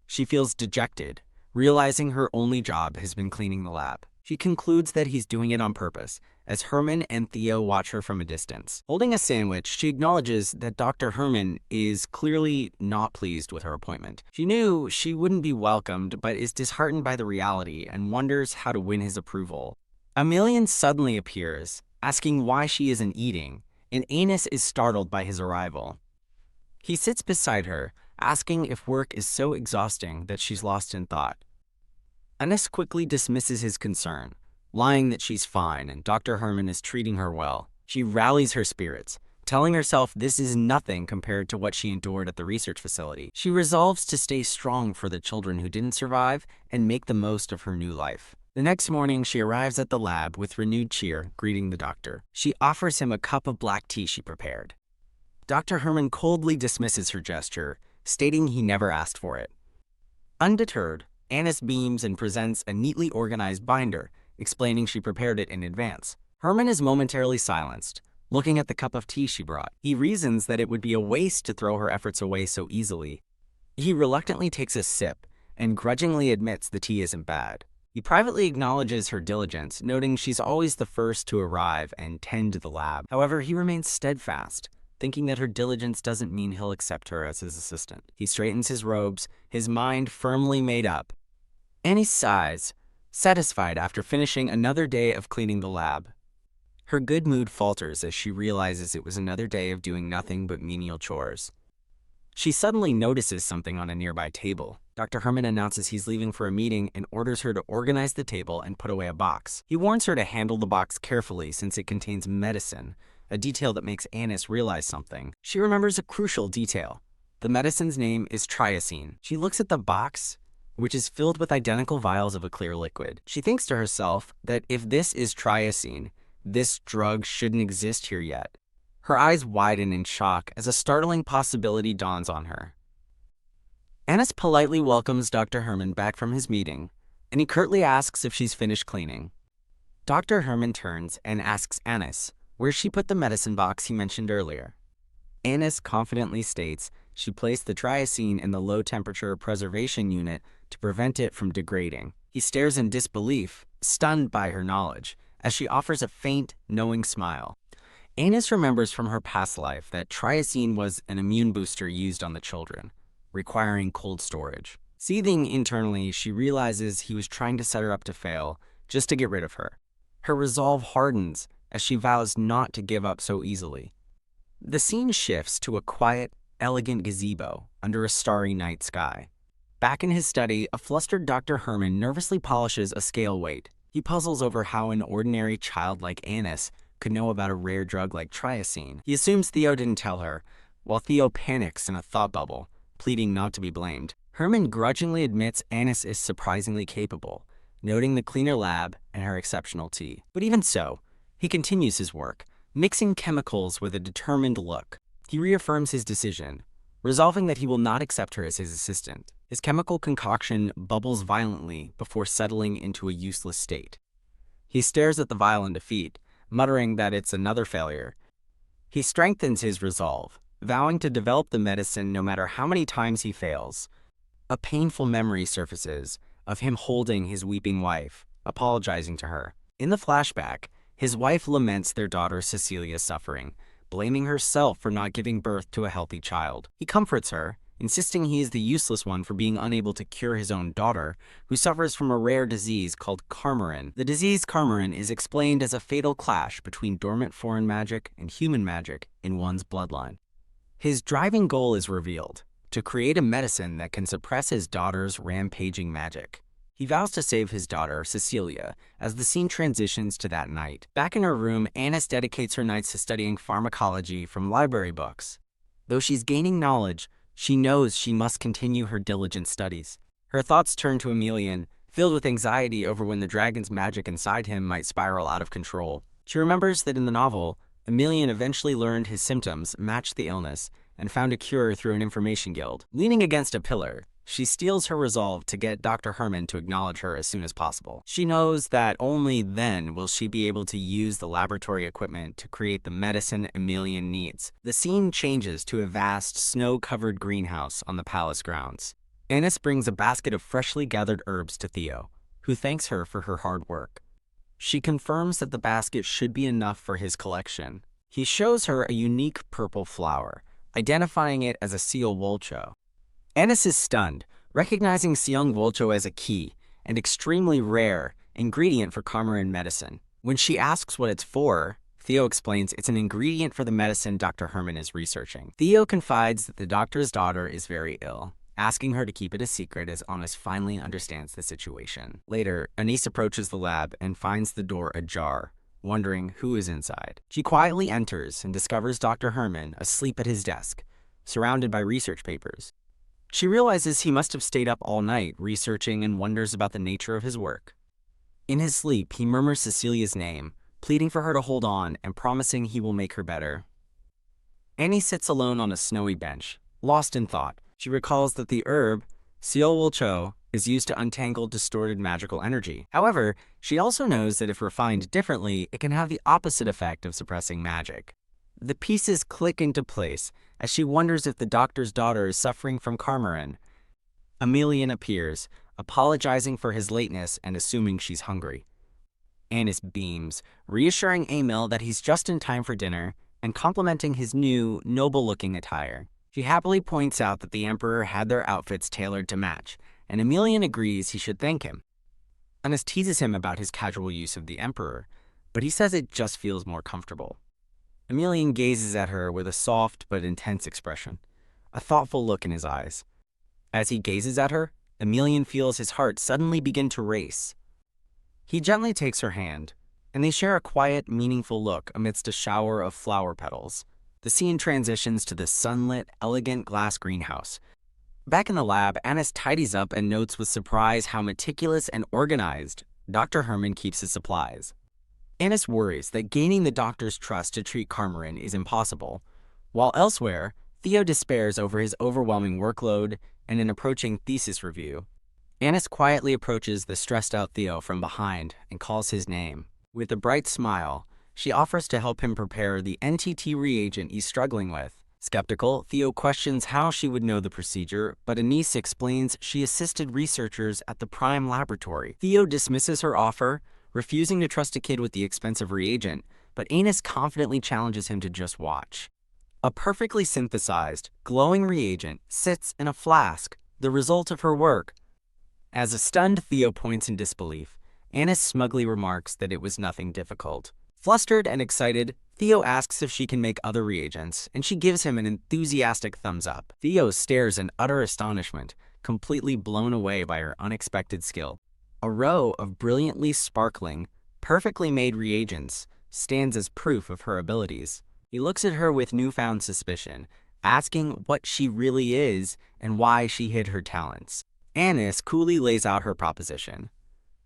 She feels dejected, realizing her only job has been cleaning the lab. She concludes that he's doing it on purpose, as Herman and Theo watch her from a distance. Holding a sandwich, she acknowledges that Dr. Herman is clearly not pleased with her appointment. She knew she wouldn't be welcomed, but is disheartened by the reality and wonders how to win his approval. Emilien suddenly appears, asking why she isn't eating, and Anis is startled by his arrival. He sits beside her, asking if work is so exhausting that she's lost in thought. Anis quickly dismisses his concern, lying that she's fine and Dr. Herman is treating her well. She rallies her spirits, telling herself this is nothing compared to what she endured at the research facility. She resolves to stay strong for the children who didn't survive and make the most of her new life. The next morning, she arrives at the lab with renewed cheer, greeting the doctor. She offers him a cup of black tea she prepared. Dr. Herman coldly dismisses her gesture, stating he never asked for it. Undeterred, Anis beams and presents a neatly organized binder, explaining she prepared it in advance. Herman is momentarily silenced, looking at the cup of tea she brought. He reasons that it would be a waste to throw her efforts away so easily. He reluctantly takes a sip and grudgingly admits the tea isn't bad. He privately acknowledges her diligence, noting she's always the first to arrive and tend to the lab. However, he remains steadfast, thinking that her diligence doesn't mean he'll accept her as his assistant. He straightens his robes, his mind firmly made up. Anis sighs, satisfied after finishing another day of cleaning the lab. Her good mood falters as she realizes it was another day of doing nothing but menial chores. She suddenly notices something on a nearby table. Dr. Herman announces he's leaving for a meeting and orders her to organize the table and put away a box. He warns her to handle the box carefully since it contains medicine, a detail that makes Anis realize something. She remembers a crucial detail. The medicine's name is triacine. She looks at the box, which is filled with identical vials of a clear liquid. She thinks to herself that if this is triacine, this drug shouldn't exist here yet. Her eyes widen in shock as a startling possibility dawns on her. Anis politely welcomes Dr. Herman back from his meeting, and he curtly asks if she's finished cleaning. Dr. Herman turns and asks Anis where she put the medicine box he mentioned earlier. Anis confidently states she placed the triacine in the low-temperature preservation unit to prevent it from degrading. He stares in disbelief, stunned by her knowledge, as she offers a faint, knowing smile. Anis remembers from her past life that triacine was an immune booster used on the children, requiring cold storage. Seething internally, she realizes he was trying to set her up to fail, just to get rid of her. Her resolve hardens as she vows not to give up so easily. The scene shifts to a quiet, elegant gazebo under a starry night sky. Back in his study, a flustered Dr. Herman nervously polishes a scale weight. He puzzles over how an ordinary child like Anis could know about a rare drug like triacine. He assumes Theo didn't tell her, while Theo panics in a thought bubble, pleading not to be blamed. Herman grudgingly admits Anis is surprisingly capable, noting the cleaner lab and her exceptional tea. But even so, He continues his work, mixing chemicals with a determined look. He reaffirms his decision, resolving that he will not accept her as his assistant. His chemical concoction bubbles violently before settling into a useless state. He stares at the vial in defeat, muttering that it's another failure. He strengthens his resolve, vowing to develop the medicine no matter how many times he fails. A painful memory surfaces of him holding his weeping wife, apologizing to her. In the flashback, his wife laments their daughter Cecilia's suffering, blaming herself for not giving birth to a healthy child. He comforts her, insisting he is the useless one for being unable to cure his own daughter, who suffers from a rare disease called Karmarin. The disease Karmarin is explained as a fatal clash between dormant foreign magic and human magic in one's bloodline. His driving goal is revealed: to create a medicine that can suppress his daughter's rampaging magic. He vows to save his daughter, Cecilia, as the scene transitions to that night. Back in her room, Annis dedicates her nights to studying pharmacology from library books. Though she's gaining knowledge, she knows she must continue her diligent studies. Her thoughts turn to Emilien, filled with anxiety over when the dragon's magic inside him might spiral out of control. She remembers that in the novel, Emilien eventually learned his symptoms matched the illness and found a cure through an information guild. Leaning against a pillar, she steels her resolve to get Dr. Herman to acknowledge her as soon as possible. She knows that only then will she be able to use the laboratory equipment to create the medicine Emilien needs. The scene changes to a vast, snow-covered greenhouse on the palace grounds. Annis brings a basket of freshly gathered herbs to Theo, who thanks her for her hard work. She confirms that the basket should be enough for his collection. He shows her a unique purple flower, identifying it as a seal wolcho. Annis is stunned, recognizing Seong Wolcho as a key and extremely rare ingredient for Karmarin medicine. When she asks what it's for, Theo explains it's an ingredient for the medicine Dr. Herman is researching. Theo confides that the doctor's daughter is very ill, asking her to keep it a secret as Annis finally understands the situation. Later, Anise approaches the lab and finds the door ajar, wondering who is inside. She quietly enters and discovers Dr. Herman asleep at his desk, surrounded by research papers. She realizes he must have stayed up all night researching and wonders about the nature of his work. In his sleep, he murmurs Cecilia's name, pleading for her to hold on and promising he will make her better. Annie sits alone on a snowy bench, lost in thought. She recalls that the herb, Seolwolcho, is used to untangle distorted magical energy. However, she also knows that if refined differently, it can have the opposite effect of suppressing magic. The pieces click into place as she wonders if the doctor's daughter is suffering from Karmarin. Emilien appears, apologizing for his lateness and assuming she's hungry. Annis beams, reassuring Emil that he's just in time for dinner and complimenting his new, noble-looking attire. She happily points out that the Emperor had their outfits tailored to match, and Emilien agrees he should thank him. Annis teases him about his casual use of the Emperor, but he says it just feels more comfortable. Emilien gazes at her with a soft but intense expression, a thoughtful look in his eyes. As he gazes at her, Emilien feels his heart suddenly begin to race. He gently takes her hand, and they share a quiet, meaningful look amidst a shower of flower petals. The scene transitions to the sunlit, elegant glass greenhouse. Back in the lab, Annis tidies up and notes with surprise how meticulous and organized Dr. Herman keeps his supplies. Annis worries that gaining the doctor's trust to treat Karmarin is impossible, while elsewhere, Theo despairs over his overwhelming workload and an approaching thesis review. Annis quietly approaches the stressed-out Theo from behind and calls his name. With a bright smile, she offers to help him prepare the NTT reagent he's struggling with. Skeptical, Theo questions how she would know the procedure, but Anise explains she assisted researchers at the Prime Laboratory. Theo dismisses her offer, refusing to trust a kid with the expensive reagent, but Annis confidently challenges him to just watch. A perfectly synthesized, glowing reagent sits in a flask, the result of her work. As a stunned Theo points in disbelief, Annis smugly remarks that it was nothing difficult. Flustered and excited, Theo asks if she can make other reagents, and she gives him an enthusiastic thumbs up. Theo stares in utter astonishment, completely blown away by her unexpected skill. A row of brilliantly sparkling, perfectly made reagents stands as proof of her abilities. He looks at her with newfound suspicion, asking what she really is and why she hid her talents. Annis coolly lays out her proposition.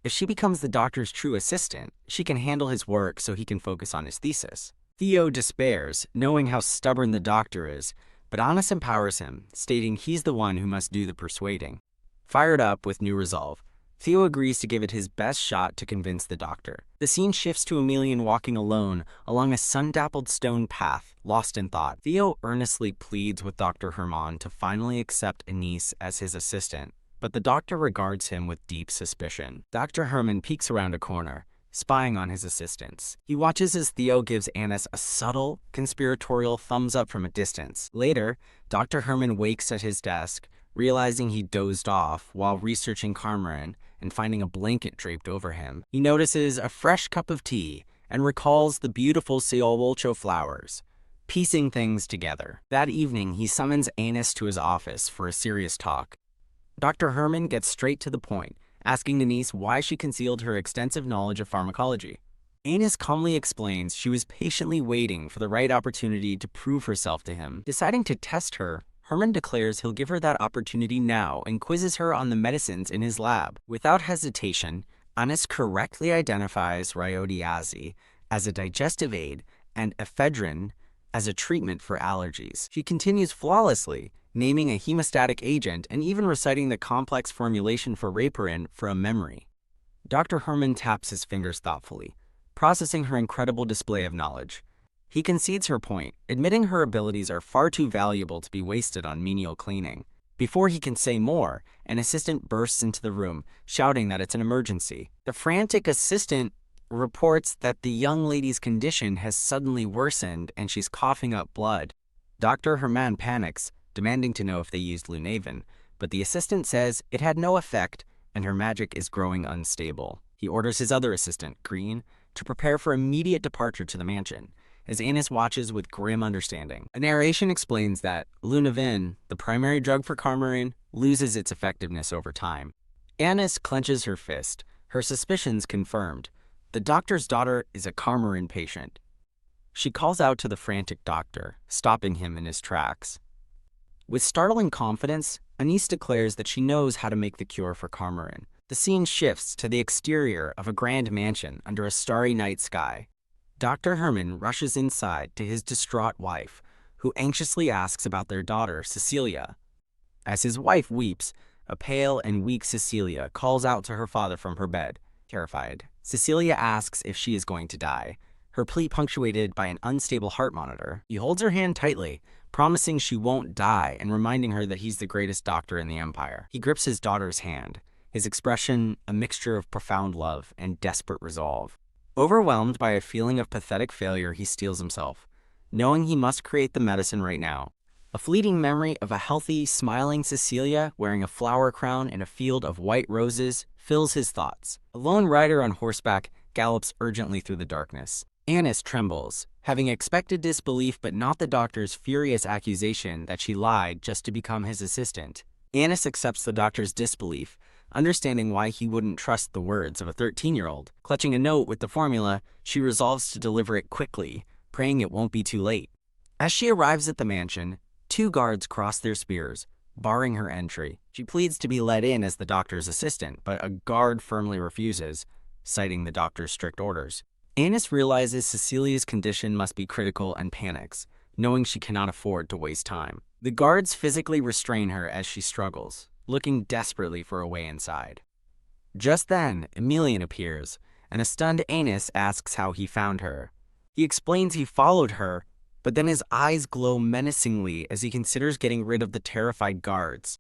If she becomes the doctor's true assistant, she can handle his work so he can focus on his thesis. Theo despairs, knowing how stubborn the doctor is, but Anis empowers him, stating he's the one who must do the persuading. Fired up with new resolve, Theo agrees to give it his best shot to convince the doctor. The scene shifts to Emilien walking alone along a sun-dappled stone path, lost in thought. Theo earnestly pleads with Dr. Herman to finally accept Anis as his assistant, but the doctor regards him with deep suspicion. Dr. Herman peeks around a corner, spying on his assistants. He watches as Theo gives Anis a subtle, conspiratorial thumbs up from a distance. Later, Dr. Herman wakes at his desk, realizing he dozed off while researching Carmerin and finding a blanket draped over him. He notices a fresh cup of tea and recalls the beautiful Seolwolcho flowers, piecing things together. That evening, he summons Anis to his office for a serious talk. Dr. Herman gets straight to the point, asking Denise why she concealed her extensive knowledge of pharmacology. Anis calmly explains she was patiently waiting for the right opportunity to prove herself to him. Deciding to test her, Herman declares he'll give her that opportunity now and quizzes her on the medicines in his lab. Without hesitation, Anis correctly identifies rhodiazi as a digestive aid and ephedrine as a treatment for allergies. She continues flawlessly, naming a hemostatic agent and even reciting the complex formulation for Raperin for a memory. Dr. Herman taps his fingers thoughtfully, processing her incredible display of knowledge. He concedes her point, admitting her abilities are far too valuable to be wasted on menial cleaning. Before he can say more, an assistant bursts into the room, shouting that it's an emergency. The frantic assistant reports that the young lady's condition has suddenly worsened and she's coughing up blood. Dr. Herman panics, demanding to know if they used Lunaven, but the assistant says it had no effect and her magic is growing unstable. He orders his other assistant, Green, to prepare for immediate departure to the mansion, as Anis watches with grim understanding. A narration explains that Lunaven, the primary drug for Carmerin, loses its effectiveness over time. Anis clenches her fist, her suspicions confirmed. The doctor's daughter is a Carmerin patient. She calls out to the frantic doctor, stopping him in his tracks. With startling confidence, Anis declares that she knows how to make the cure for Carmerin. The scene shifts to the exterior of a grand mansion under a starry night sky. Dr. Herman rushes inside to his distraught wife, who anxiously asks about their daughter, Cecilia. As his wife weeps, a pale and weak Cecilia calls out to her father from her bed, terrified. Cecilia asks if she is going to die, her plea punctuated by an unstable heart monitor. He holds her hand tightly, promising she won't die and reminding her that he's the greatest doctor in the empire. He grips his daughter's hand, his expression a mixture of profound love and desperate resolve. Overwhelmed by a feeling of pathetic failure, he steels himself, knowing he must create the medicine right now. A fleeting memory of a healthy, smiling Cecilia wearing a flower crown in a field of white roses fills his thoughts. A lone rider on horseback gallops urgently through the darkness. Anis trembles, having expected disbelief but not the doctor's furious accusation that she lied just to become his assistant. Anis accepts the doctor's disbelief, understanding why he wouldn't trust the words of a 13-year-old. Clutching a note with the formula, she resolves to deliver it quickly, praying it won't be too late. As she arrives at the mansion, 2 guards cross their spears, barring her entry. She pleads to be let in as the doctor's assistant, but a guard firmly refuses, citing the doctor's strict orders. Anis realizes Cecilia's condition must be critical and panics, knowing she cannot afford to waste time. The guards physically restrain her as she struggles, looking desperately for a way inside. Just then, Emilien appears, and a stunned Anis asks how he found her. He explains he followed her, but then his eyes glow menacingly as he considers getting rid of the terrified guards.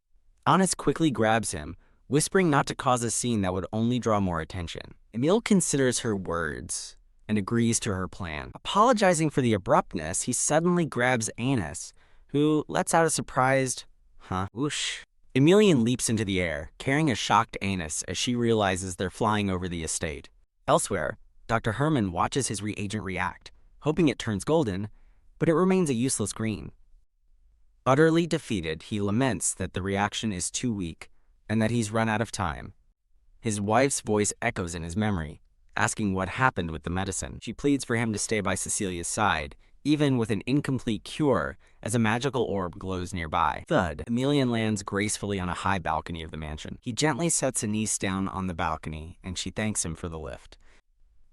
Anis quickly grabs him, whispering not to cause a scene that would only draw more attention. Emil considers her words and agrees to her plan. Apologizing for the abruptness, he suddenly grabs Anis, who lets out a surprised, whoosh. Emilien leaps into the air, carrying a shocked Anis as she realizes they're flying over the estate. Elsewhere, Dr. Herman watches his reagent react, hoping it turns golden, but it remains a useless green. Utterly defeated, he laments that the reaction is too weak and that he's run out of time. His wife's voice echoes in his memory, asking what happened with the medicine. She pleads for him to stay by Cecilia's side, even with an incomplete cure, as a magical orb glows nearby. Thud, Emilien lands gracefully on a high balcony of the mansion. He gently sets Anise down on the balcony, and she thanks him for the lift.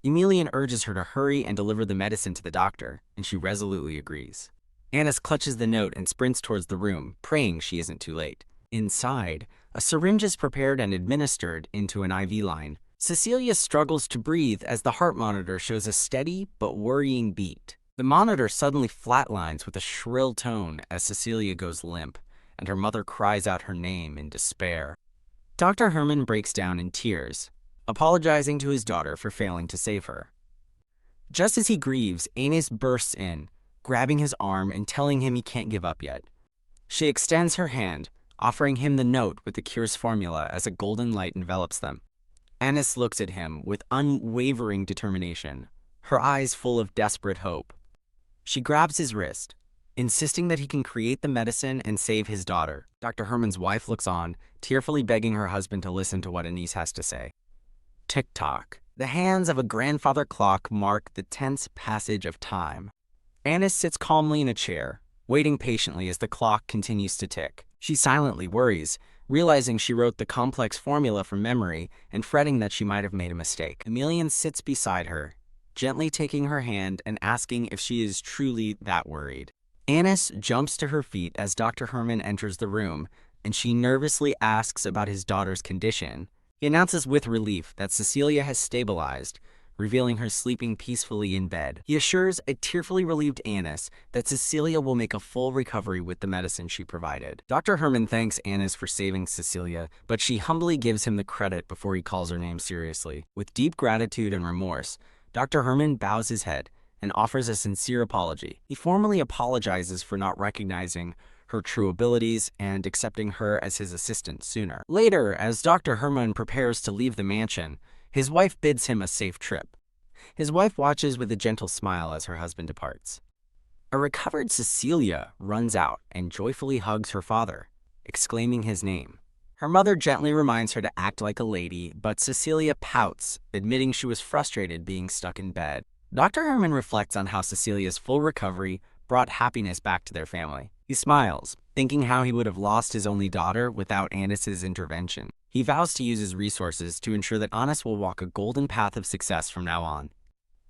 Emilien urges her to hurry and deliver the medicine to the doctor, and she resolutely agrees. Anise clutches the note and sprints towards the room, praying she isn't too late. Inside, a syringe is prepared and administered into an IV line. Cecilia struggles to breathe as the heart monitor shows a steady but worrying beat. The monitor suddenly flatlines with a shrill tone as Cecilia goes limp, and her mother cries out her name in despair. Dr. Herman breaks down in tears, apologizing to his daughter for failing to save her. Just as he grieves, Anise bursts in, grabbing his arm and telling him he can't give up yet. She extends her hand, offering him the note with the cure's formula as a golden light envelops them. Anise looks at him with unwavering determination, her eyes full of desperate hope. She grabs his wrist, insisting that he can create the medicine and save his daughter. Dr. Herman's wife looks on, tearfully begging her husband to listen to what Anise has to say. Tick-tock. The hands of a grandfather clock mark the tense passage of time. Anise sits calmly in a chair, waiting patiently as the clock continues to tick. She silently worries, realizing she wrote the complex formula from memory and fretting that she might have made a mistake. Emilien sits beside her, gently taking her hand and asking if she is truly that worried. Anise jumps to her feet as Dr. Herman enters the room, and she nervously asks about his daughter's condition. He announces with relief that Cecilia has stabilized, revealing her sleeping peacefully in bed. He assures a tearfully relieved Anise that Cecilia will make a full recovery with the medicine she provided. Dr. Herman thanks Anise for saving Cecilia, but she humbly gives him the credit before he calls her name seriously. With deep gratitude and remorse, Dr. Herman bows his head and offers a sincere apology. He formally apologizes for not recognizing her true abilities and accepting her as his assistant sooner. Later, as Dr. Herman prepares to leave the mansion, his wife bids him a safe trip. His wife watches with a gentle smile as her husband departs. A recovered Cecilia runs out and joyfully hugs her father, exclaiming his name. Her mother gently reminds her to act like a lady, but Cecilia pouts, admitting she was frustrated being stuck in bed. Dr. Herman reflects on how Cecilia's full recovery brought happiness back to their family. He smiles, thinking how he would have lost his only daughter without Anice's intervention. He vows to use his resources to ensure that Anise will walk a golden path of success from now on.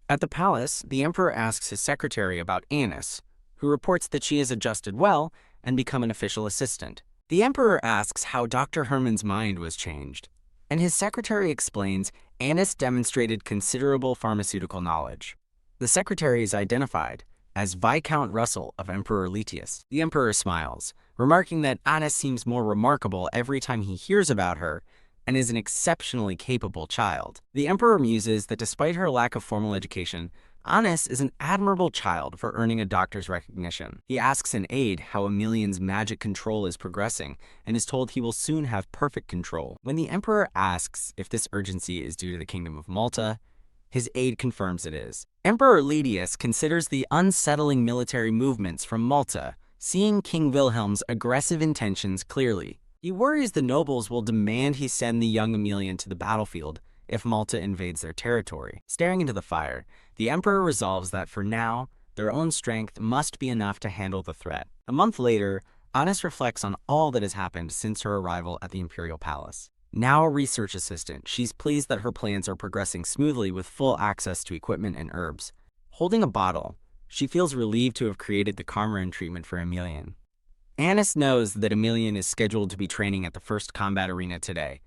At the palace, the emperor asks his secretary about Anise, who reports that she has adjusted well and become an official assistant. The emperor asks how Dr. Herman's mind was changed, and his secretary explains Anise demonstrated considerable pharmaceutical knowledge. The secretary is identified as Viscount Russell of Emperor Letius. The emperor smiles, remarking that Anise seems more remarkable every time he hears about her and is an exceptionally capable child. The emperor muses that despite her lack of formal education, Anise is an admirable child for earning a doctor's recognition. He asks an aide how Emilien's magic control is progressing and is told he will soon have perfect control. When the emperor asks if this urgency is due to the Kingdom of Malta, his aide confirms it is. Emperor Letius considers the unsettling military movements from Malta, seeing King Wilhelm's aggressive intentions clearly. He worries the nobles will demand he send the young Emilien to the battlefield if Malta invades their territory. Staring into the fire, the emperor resolves that for now, their own strength must be enough to handle the threat. A month later, Anise reflects on all that has happened since her arrival at the imperial palace. Now a research assistant, she's pleased that her plans are progressing smoothly with full access to equipment and herbs. Holding a bottle, she feels relieved to have created the Carmerin treatment for Emilien. Anise knows that Emilien is scheduled to be training at the first combat arena today.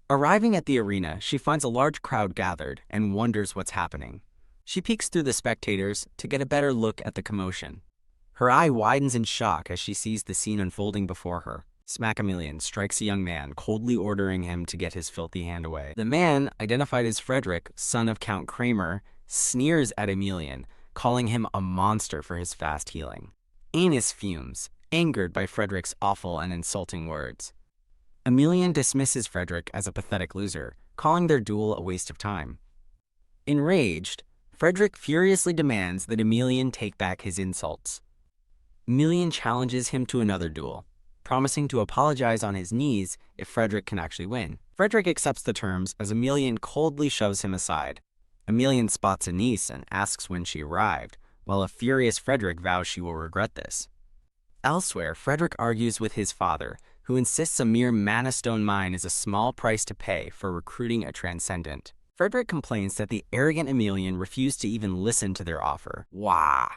Arriving at the arena, she finds a large crowd gathered and wonders what's happening. She peeks through the spectators to get a better look at the commotion. Her eye widens in shock as she sees the scene unfolding before her. Smack Emilien strikes a young man, coldly ordering him to get his filthy hand away. The man, identified as Frederick, son of Count Kramer, sneers at Emilien, calling him a monster for his fast healing. Anise fumes, angered by Frederick's awful and insulting words. Emilien dismisses Frederick as a pathetic loser, calling their duel a waste of time. Enraged, Frederick furiously demands that Emilien take back his insults. Emilien challenges him to another duel, promising to apologize on his knees if Frederick can actually win. Frederick accepts the terms as Emilien coldly shoves him aside. Emilien spots Anise and asks when she arrived, while a furious Frederick vows she will regret this. Elsewhere, Frederick argues with his father, who insists a mere mana stone mine is a small price to pay for recruiting a transcendent. Frederick complains that the arrogant Emilien refused to even listen to their offer. Wah!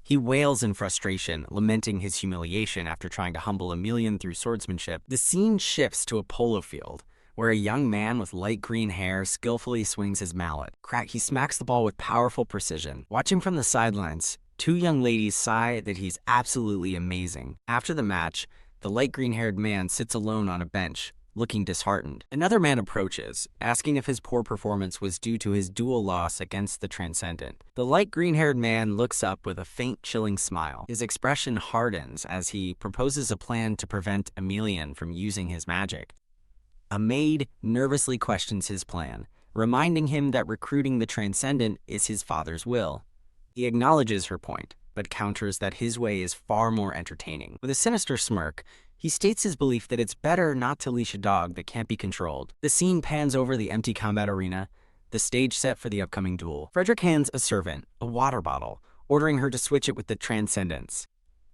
He wails in frustration, lamenting his humiliation after trying to humble Emilien through swordsmanship. The scene shifts to a polo field, where a young man with light green hair skillfully swings his mallet. He smacks the ball with powerful precision. Watching from the sidelines, two young ladies sigh that he's absolutely amazing. After the match, the light green-haired man sits alone on a bench, looking disheartened. Another man approaches, asking if his poor performance was due to his duel loss against the Transcendent. The light green-haired man looks up with a faint, chilling smile. His expression hardens as he proposes a plan to prevent Emilien from using his magic. A maid nervously questions his plan, reminding him that recruiting the Transcendent is his father's will. He acknowledges her point, but counters that his way is far more entertaining. With a sinister smirk, he states his belief that it's better not to leash a dog that can't be controlled. The scene pans over the empty combat arena, the stage set for the upcoming duel. Frederick hands a servant a water bottle, ordering her to switch it with the Transcendents.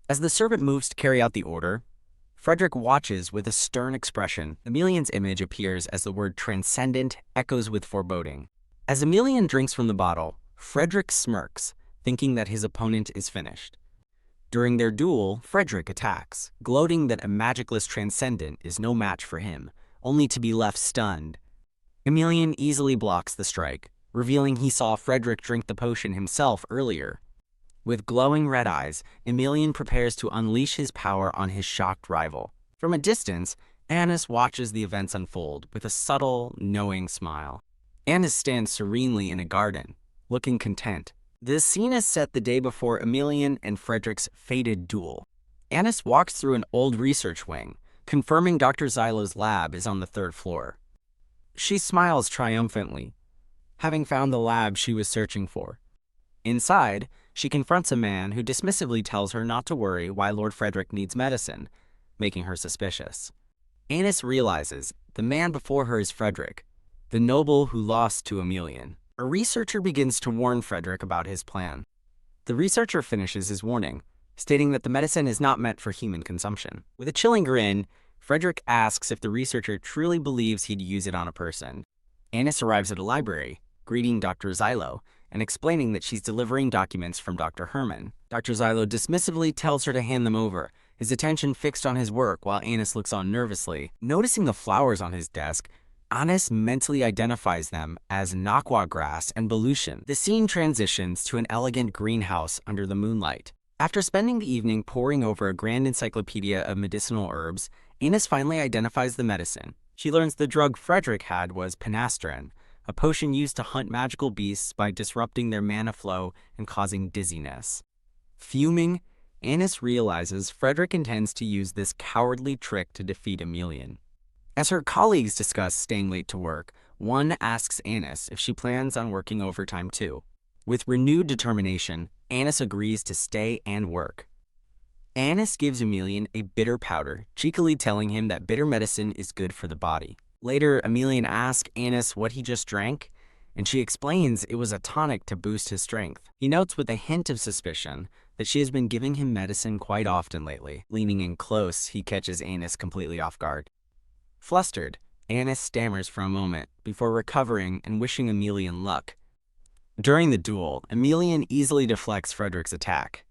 As the servant moves to carry out the order, Frederick watches with a stern expression. Emilien's image appears as the word Transcendent echoes with foreboding. As Emilien drinks from the bottle, Frederick smirks, thinking that his opponent is finished. During their duel, Frederick attacks, gloating that a magicless Transcendent is no match for him, only to be left stunned. Emilien easily blocks the strike, revealing he saw Frederick drink the potion himself earlier. With glowing red eyes, Emilien prepares to unleash his power on his shocked rival. From a distance, Annis watches the events unfold with a subtle, knowing smile. Annis stands serenely in a garden, looking content. This scene is set the day before Emilien and Frederick's fated duel. Annis walks through an old research wing, confirming Dr. Xylo's lab is on the 3rd floor. She smiles triumphantly, having found the lab she was searching for. Inside, she confronts a man who dismissively tells her not to worry why Lord Frederick needs medicine, making her suspicious. Annis realizes the man before her is Frederick, the noble who lost to Emilien. A researcher begins to warn Frederick about his plan. The researcher finishes his warning, stating that the medicine is not meant for human consumption. With a chilling grin, Frederick asks if the researcher truly believes he'd use it on a person. Annis arrives at a library, greeting Dr. Xylo, and explaining that she's delivering documents from Dr. Herman. Dr. Xylo dismissively tells her to hand them over, his attention fixed on his work while Annis looks on nervously. Noticing the flowers on his desk, Annis mentally identifies them as Naquaw grass and Belution. The scene transitions to an elegant greenhouse under the moonlight. After spending the evening poring over a grand encyclopedia of medicinal herbs, Annis finally identifies the medicine. She learns the drug Frederick had was pinastrin, a potion used to hunt magical beasts by disrupting their mana flow and causing dizziness. Fuming, Annis realizes Frederick intends to use this cowardly trick to defeat Emilien. As her colleagues discuss staying late to work, one asks Annis if she plans on working overtime too. With renewed determination, Annis agrees to stay and work. Annis gives Emilien a bitter powder, cheekily telling him that bitter medicine is good for the body. Later, Emilien asks Annis what he just drank, and she explains it was a tonic to boost his strength. He notes with a hint of suspicion that she has been giving him medicine quite often lately. Leaning in close, he catches Annis completely off guard. Flustered, Annis stammers for a moment before recovering and wishing Emilien luck. During the duel, Emilien easily deflects Frederick's attack.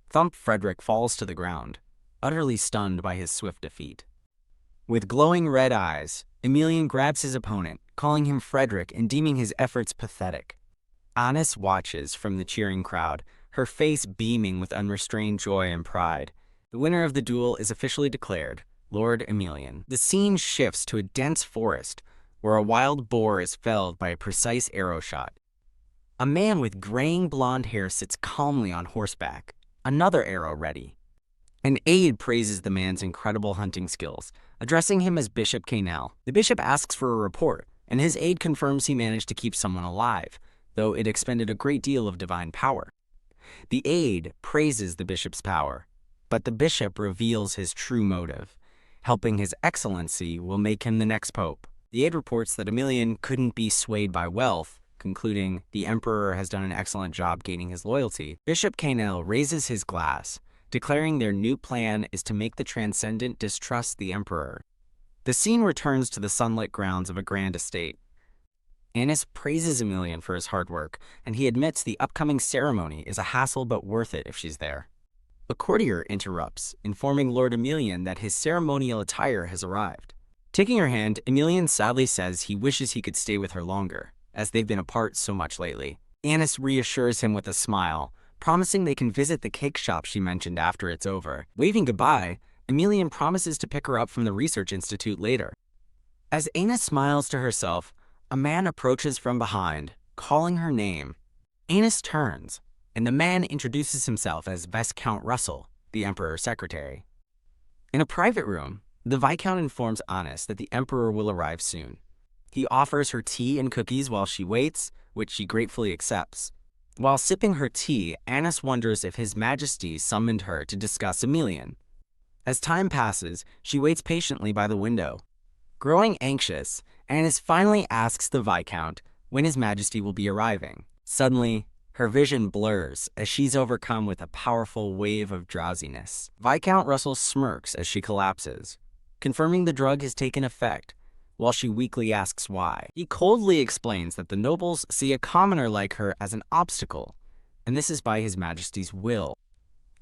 Thump! Frederick falls to the ground, utterly stunned by his swift defeat. With glowing red eyes, Emilien grabs his opponent, calling him Frederick and deeming his efforts pathetic. Annis watches from the cheering crowd, her face beaming with unrestrained joy and pride. The winner of the duel is officially declared, Lord Emilien. The scene shifts to a dense forest, where a wild boar is felled by a precise arrow shot. A man with graying blonde hair sits calmly on horseback, another arrow ready. An aide praises the man's incredible hunting skills, addressing him as Bishop Canel. The bishop asks for a report, and his aide confirms he managed to keep someone alive, though it expended a great deal of divine power. The aide praises the bishop's power, but the bishop reveals his true motive. Helping His Excellency will make him the next pope. The aide reports that Emilien couldn't be swayed by wealth, concluding the Emperor has done an excellent job gaining his loyalty, Bishop Canel raises his glass, declaring their new plan is to make the Transcendent distrust the Emperor. The scene returns to the sunlit grounds of a grand estate. Anis praises Emilien for his hard work, and he admits the upcoming ceremony is a hassle but worth it if she's there. A courtier interrupts, informing Lord Emilien that his ceremonial attire has arrived. Taking her hand, Emilien sadly says he wishes he could stay with her longer, as they've been apart so much lately. Anis reassures him with a smile, promising they can visit the cake shop she mentioned after it's over. Waving goodbye, Emilien promises to pick her up from the research institute later. As Anis smiles to herself, a man approaches from behind, calling her name. Anis turns, and the man introduces himself as Viscount Russell, the Emperor's secretary. In a private room, the Viscount informs Anis that the Emperor will arrive soon. He offers her tea and cookies while she waits, which she gratefully accepts. While sipping her tea, Anis wonders if His Majesty summoned her to discuss Emilien. As time passes, she waits patiently by the window. Growing anxious, Anis finally asks the Viscount when His Majesty will be arriving. Suddenly, her vision blurs as she's overcome with a powerful wave of drowsiness. Viscount Russell smirks as she collapses, confirming the drug has taken effect, while she weakly asks why. He coldly explains that the nobles see a commoner like her as an obstacle, and this is by His Majesty's will.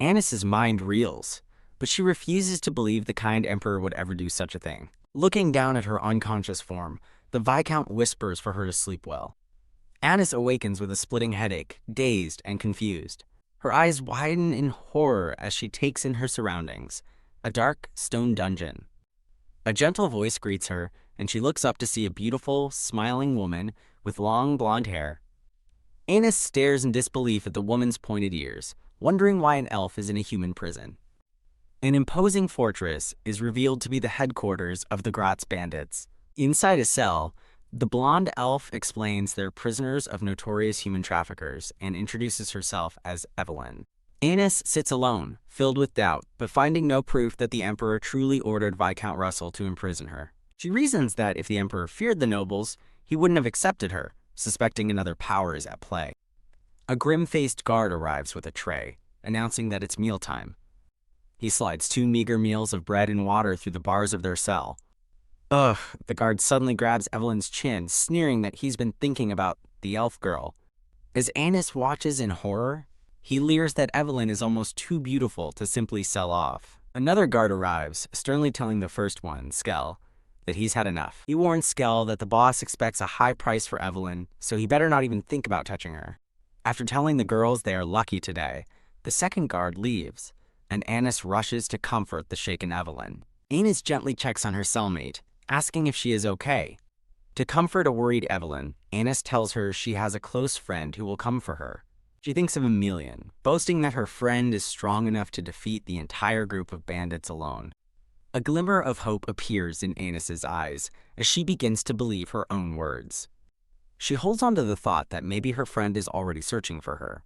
Anis's mind reels, but she refuses to believe the kind Emperor would ever do such a thing. Looking down at her unconscious form, the Viscount whispers for her to sleep well. Anis awakens with a splitting headache, dazed and confused. Her eyes widen in horror as she takes in her surroundings, a dark stone dungeon. A gentle voice greets her, and she looks up to see a beautiful, smiling woman with long blonde hair. Anis stares in disbelief at the woman's pointed ears, wondering why an elf is in a human prison. An imposing fortress is revealed to be the headquarters of the Gratz bandits. Inside a cell, the blonde elf explains they're prisoners of notorious human traffickers and introduces herself as Evelyn. Anis sits alone, filled with doubt, but finding no proof that the Emperor truly ordered Viscount Russell to imprison her. She reasons that if the Emperor feared the nobles, he wouldn't have accepted her, suspecting another power is at play. A grim-faced guard arrives with a tray, announcing that it's mealtime. He slides 2 meager meals of bread and water through the bars of their cell. Ugh, the guard suddenly grabs Evelyn's chin, sneering that he's been thinking about the elf girl. As Anis watches in horror, he leers that Evelyn is almost too beautiful to simply sell off. Another guard arrives, sternly telling the first one, Skell, that he's had enough. He warns Skell that the boss expects a high price for Evelyn, so he better not even think about touching her. After telling the girls they are lucky today, the second guard leaves, and Anis rushes to comfort the shaken Evelyn. Anis gently checks on her cellmate, asking if she is okay. To comfort a worried Evelyn, Anis tells her she has a close friend who will come for her. She thinks of Emilien, boasting that her friend is strong enough to defeat the entire group of bandits alone. A glimmer of hope appears in Anis's eyes as she begins to believe her own words. She holds on to the thought that maybe her friend is already searching for her.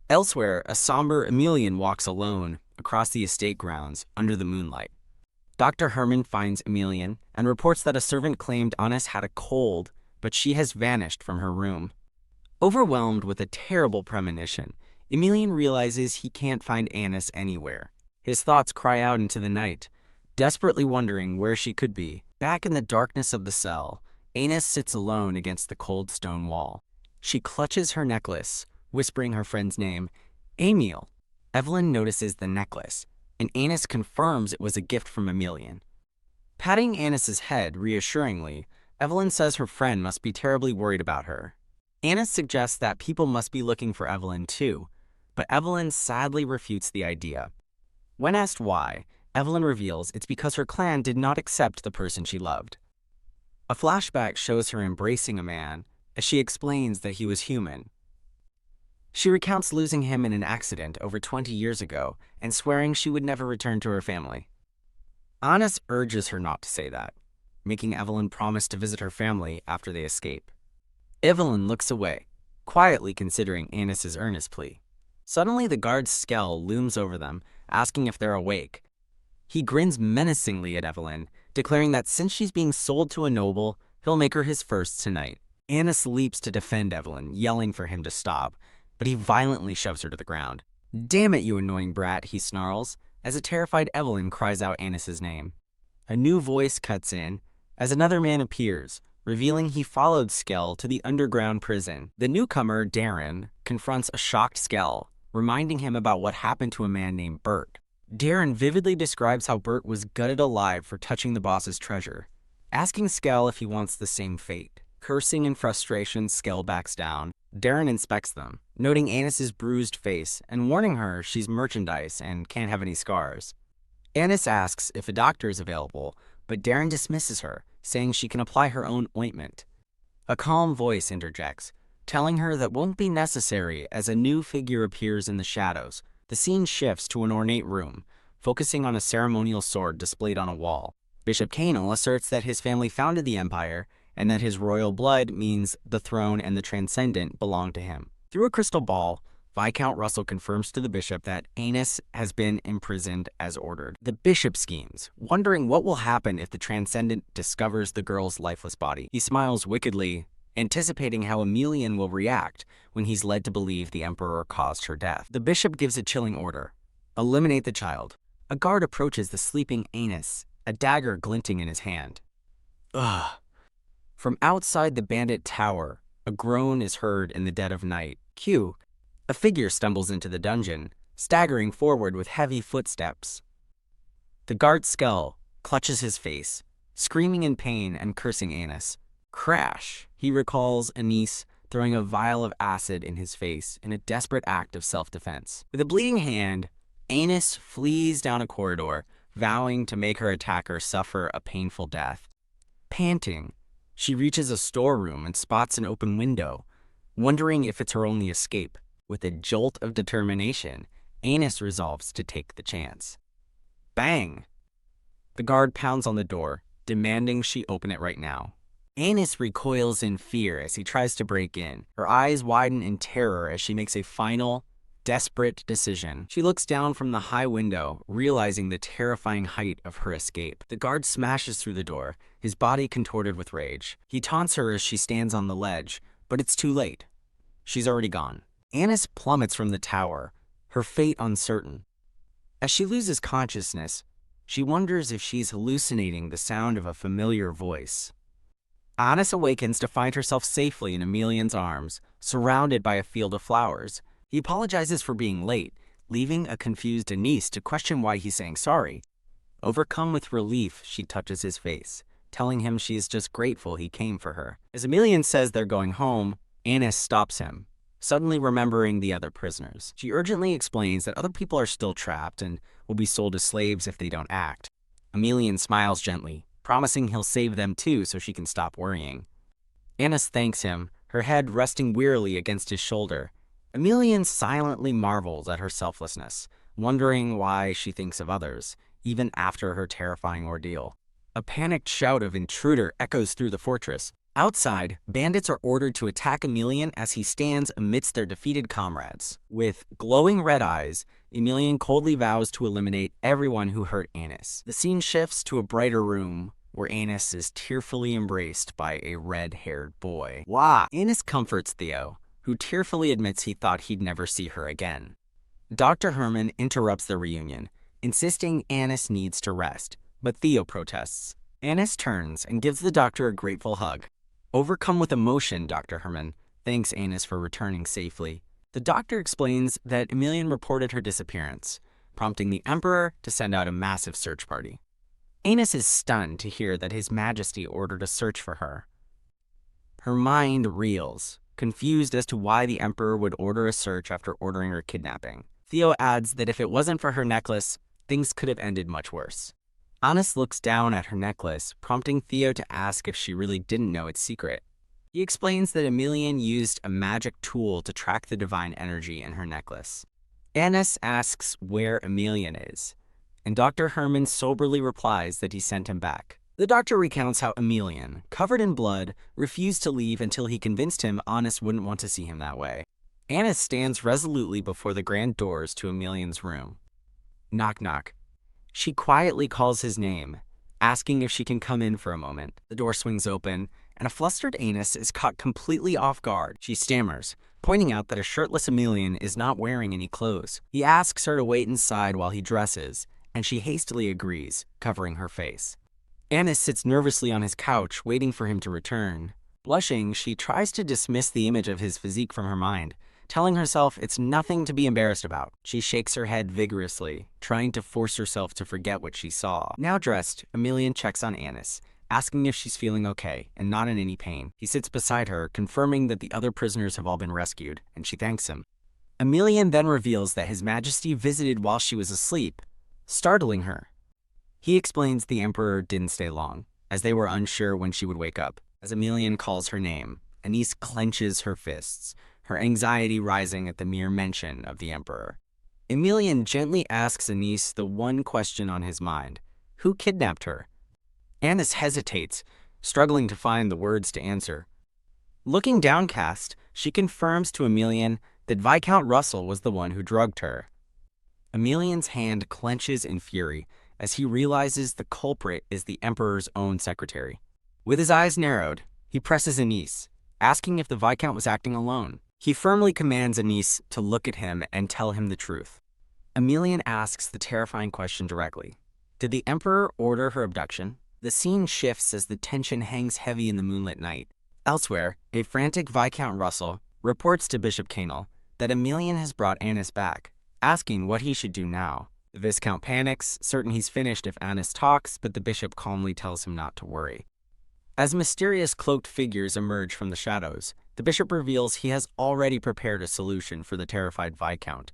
Elsewhere, a somber Emilien walks alone across the estate grounds under the moonlight. Dr. Herman finds Emilien and reports that a servant claimed Anis had a cold, but she has vanished from her room. Overwhelmed with a terrible premonition, Emilien realizes he can't find Anis anywhere. His thoughts cry out into the night, desperately wondering where she could be. Back in the darkness of the cell, Anis sits alone against the cold stone wall. She clutches her necklace, whispering her friend's name, Emil. Evelyn notices the necklace, and Anis confirms it was a gift from Emilien. Patting Anis's head reassuringly, Evelyn says her friend must be terribly worried about her. Anis suggests that people must be looking for Evelyn too, but Evelyn sadly refutes the idea. When asked why, Evelyn reveals it's because her clan did not accept the person she loved. A flashback shows her embracing a man as she explains that he was human. She recounts losing him in an accident over 20 years ago and swearing she would never return to her family. Anis urges her not to say that, making Evelyn promise to visit her family after they escape. Evelyn looks away, quietly considering Anis's earnest plea. Suddenly, the guard's Skell looms over them, asking if they're awake. He grins menacingly at Evelyn, declaring that since she's being sold to a noble, he'll make her his first tonight. Annis leaps to defend Evelyn, yelling for him to stop, but he violently shoves her to the ground. "Damn it, you annoying brat," he snarls, as a terrified Evelyn cries out Annis's name. A new voice cuts in, as another man appears, revealing he followed Skell to the underground prison. The newcomer, Darren, confronts a shocked Skell, reminding him about what happened to a man named Bert. Darren vividly describes how Bert was gutted alive for touching the boss's treasure, asking Skell if he wants the same fate. Cursing in frustration, Skell backs down. Darren inspects them, noting Annis's bruised face and warning her she's merchandise and can't have any scars. Annis asks if a doctor is available, but Darren dismisses her, saying she can apply her own ointment. A calm voice interjects, telling her that won't be necessary as a new figure appears in the shadows. The scene shifts to an ornate room, focusing on a ceremonial sword displayed on a wall. Bishop Canel asserts that his family founded the Empire and that his royal blood means the throne and the transcendent belong to him. Through a crystal ball, Viscount Russell confirms to the bishop that Annis has been imprisoned as ordered. The bishop schemes, wondering what will happen if the transcendent discovers the girl's lifeless body. He smiles wickedly, anticipating how Emilien will react when he's led to believe the emperor caused her death. The bishop gives a chilling order: eliminate the child. A guard approaches the sleeping Annis, a dagger glinting in his hand. Ugh. From outside the bandit tower, a groan is heard in the dead of night. Q. A figure stumbles into the dungeon, staggering forward with heavy footsteps. The guard's skull clutches his face, screaming in pain and cursing Annis. Crash! He recalls Anise throwing a vial of acid in his face in a desperate act of self-defense. With a bleeding hand, Annis flees down a corridor, vowing to make her attacker suffer a painful death. Panting, she reaches a storeroom and spots an open window, wondering if it's her only escape. With a jolt of determination, Annis resolves to take the chance. Bang! The guard pounds on the door, demanding she open it right now. Annis recoils in fear as he tries to break in. Her eyes widen in terror as she makes a final, desperate decision. She looks down from the high window, realizing the terrifying height of her escape. The guard smashes through the door, his body contorted with rage. He taunts her as she stands on the ledge, but it's too late. She's already gone. Annis plummets from the tower, her fate uncertain. As she loses consciousness, she wonders if she's hallucinating the sound of a familiar voice. Annis awakens to find herself safely in Emilien's arms, surrounded by a field of flowers. He apologizes for being late, leaving a confused Anise to question why he's saying sorry. Overcome with relief, she touches his face, telling him she is just grateful he came for her. As Emilien says they're going home, Annis stops him, suddenly remembering the other prisoners. She urgently explains that other people are still trapped and will be sold as slaves if they don't act. Emilien smiles gently, promising he'll save them too so she can stop worrying. Annis thanks him, her head resting wearily against his shoulder. Emilien silently marvels at her selflessness, wondering why she thinks of others, even after her terrifying ordeal. A panicked shout of intruder echoes through the fortress. Outside, bandits are ordered to attack Emilien as he stands amidst their defeated comrades. With glowing red eyes, Emilien coldly vows to eliminate everyone who hurt Annis. The scene shifts to a brighter room, where Annis is tearfully embraced by a red-haired boy. Wah! Annis comforts Theo, who tearfully admits he thought he'd never see her again. Dr. Herman interrupts the reunion, insisting Annis needs to rest, but Theo protests. Annis turns and gives the doctor a grateful hug. Overcome with emotion, Dr. Herman thanks Annis for returning safely. The doctor explains that Emilien reported her disappearance, prompting the Emperor to send out a massive search party. Annis is stunned to hear that His Majesty ordered a search for her. Her mind reels, confused as to why the Emperor would order a search after ordering her kidnapping. Theo adds that if it wasn't for her necklace, things could have ended much worse. Annis looks down at her necklace, prompting Theo to ask if she really didn't know its secret. He explains that Emilien used a magic tool to track the divine energy in her necklace. Annis asks where Emilien is, and Dr. Herman soberly replies that he sent him back. The doctor recounts how Emilien, covered in blood, refused to leave until he convinced him Annis wouldn't want to see him that way. Annis stands resolutely before the grand doors to Emilien's room. Knock knock. She quietly calls his name, asking if she can come in for a moment. The door swings open, and a flustered Anus is caught completely off guard. She stammers, pointing out that a shirtless Emilien is not wearing any clothes. He asks her to wait inside while he dresses, and she hastily agrees, covering her face. Anus sits nervously on his couch, waiting for him to return. Blushing, she tries to dismiss the image of his physique from her mind, telling herself it's nothing to be embarrassed about. She shakes her head vigorously, trying to force herself to forget what she saw. Now dressed, Emilien checks on Anus, asking if she's feeling okay and not in any pain. He sits beside her, confirming that the other prisoners have all been rescued, and she thanks him. Emilien then reveals that His Majesty visited while she was asleep, startling her. He explains the Emperor didn't stay long, as they were unsure when she would wake up. As Emilien calls her name, Anise clenches her fists, her anxiety rising at the mere mention of the Emperor. Emilien gently asks Anise the one question on his mind: who kidnapped her? Anise hesitates, struggling to find the words to answer. Looking downcast, she confirms to Emilien that Viscount Russell was the one who drugged her. Emilien's hand clenches in fury as he realizes the culprit is the Emperor's own secretary. With his eyes narrowed, he presses Anise, asking if the Viscount was acting alone. He firmly commands Anise to look at him and tell him the truth. Emilien asks the terrifying question directly: did the Emperor order her abduction? The scene shifts as the tension hangs heavy in the moonlit night. Elsewhere, a frantic Viscount Russell reports to Bishop Canel that Emilien has brought Anise back, asking what he should do now. The Viscount panics, certain he's finished if Anise talks, but the bishop calmly tells him not to worry. As mysterious cloaked figures emerge from the shadows, the bishop reveals he has already prepared a solution for the terrified Viscount.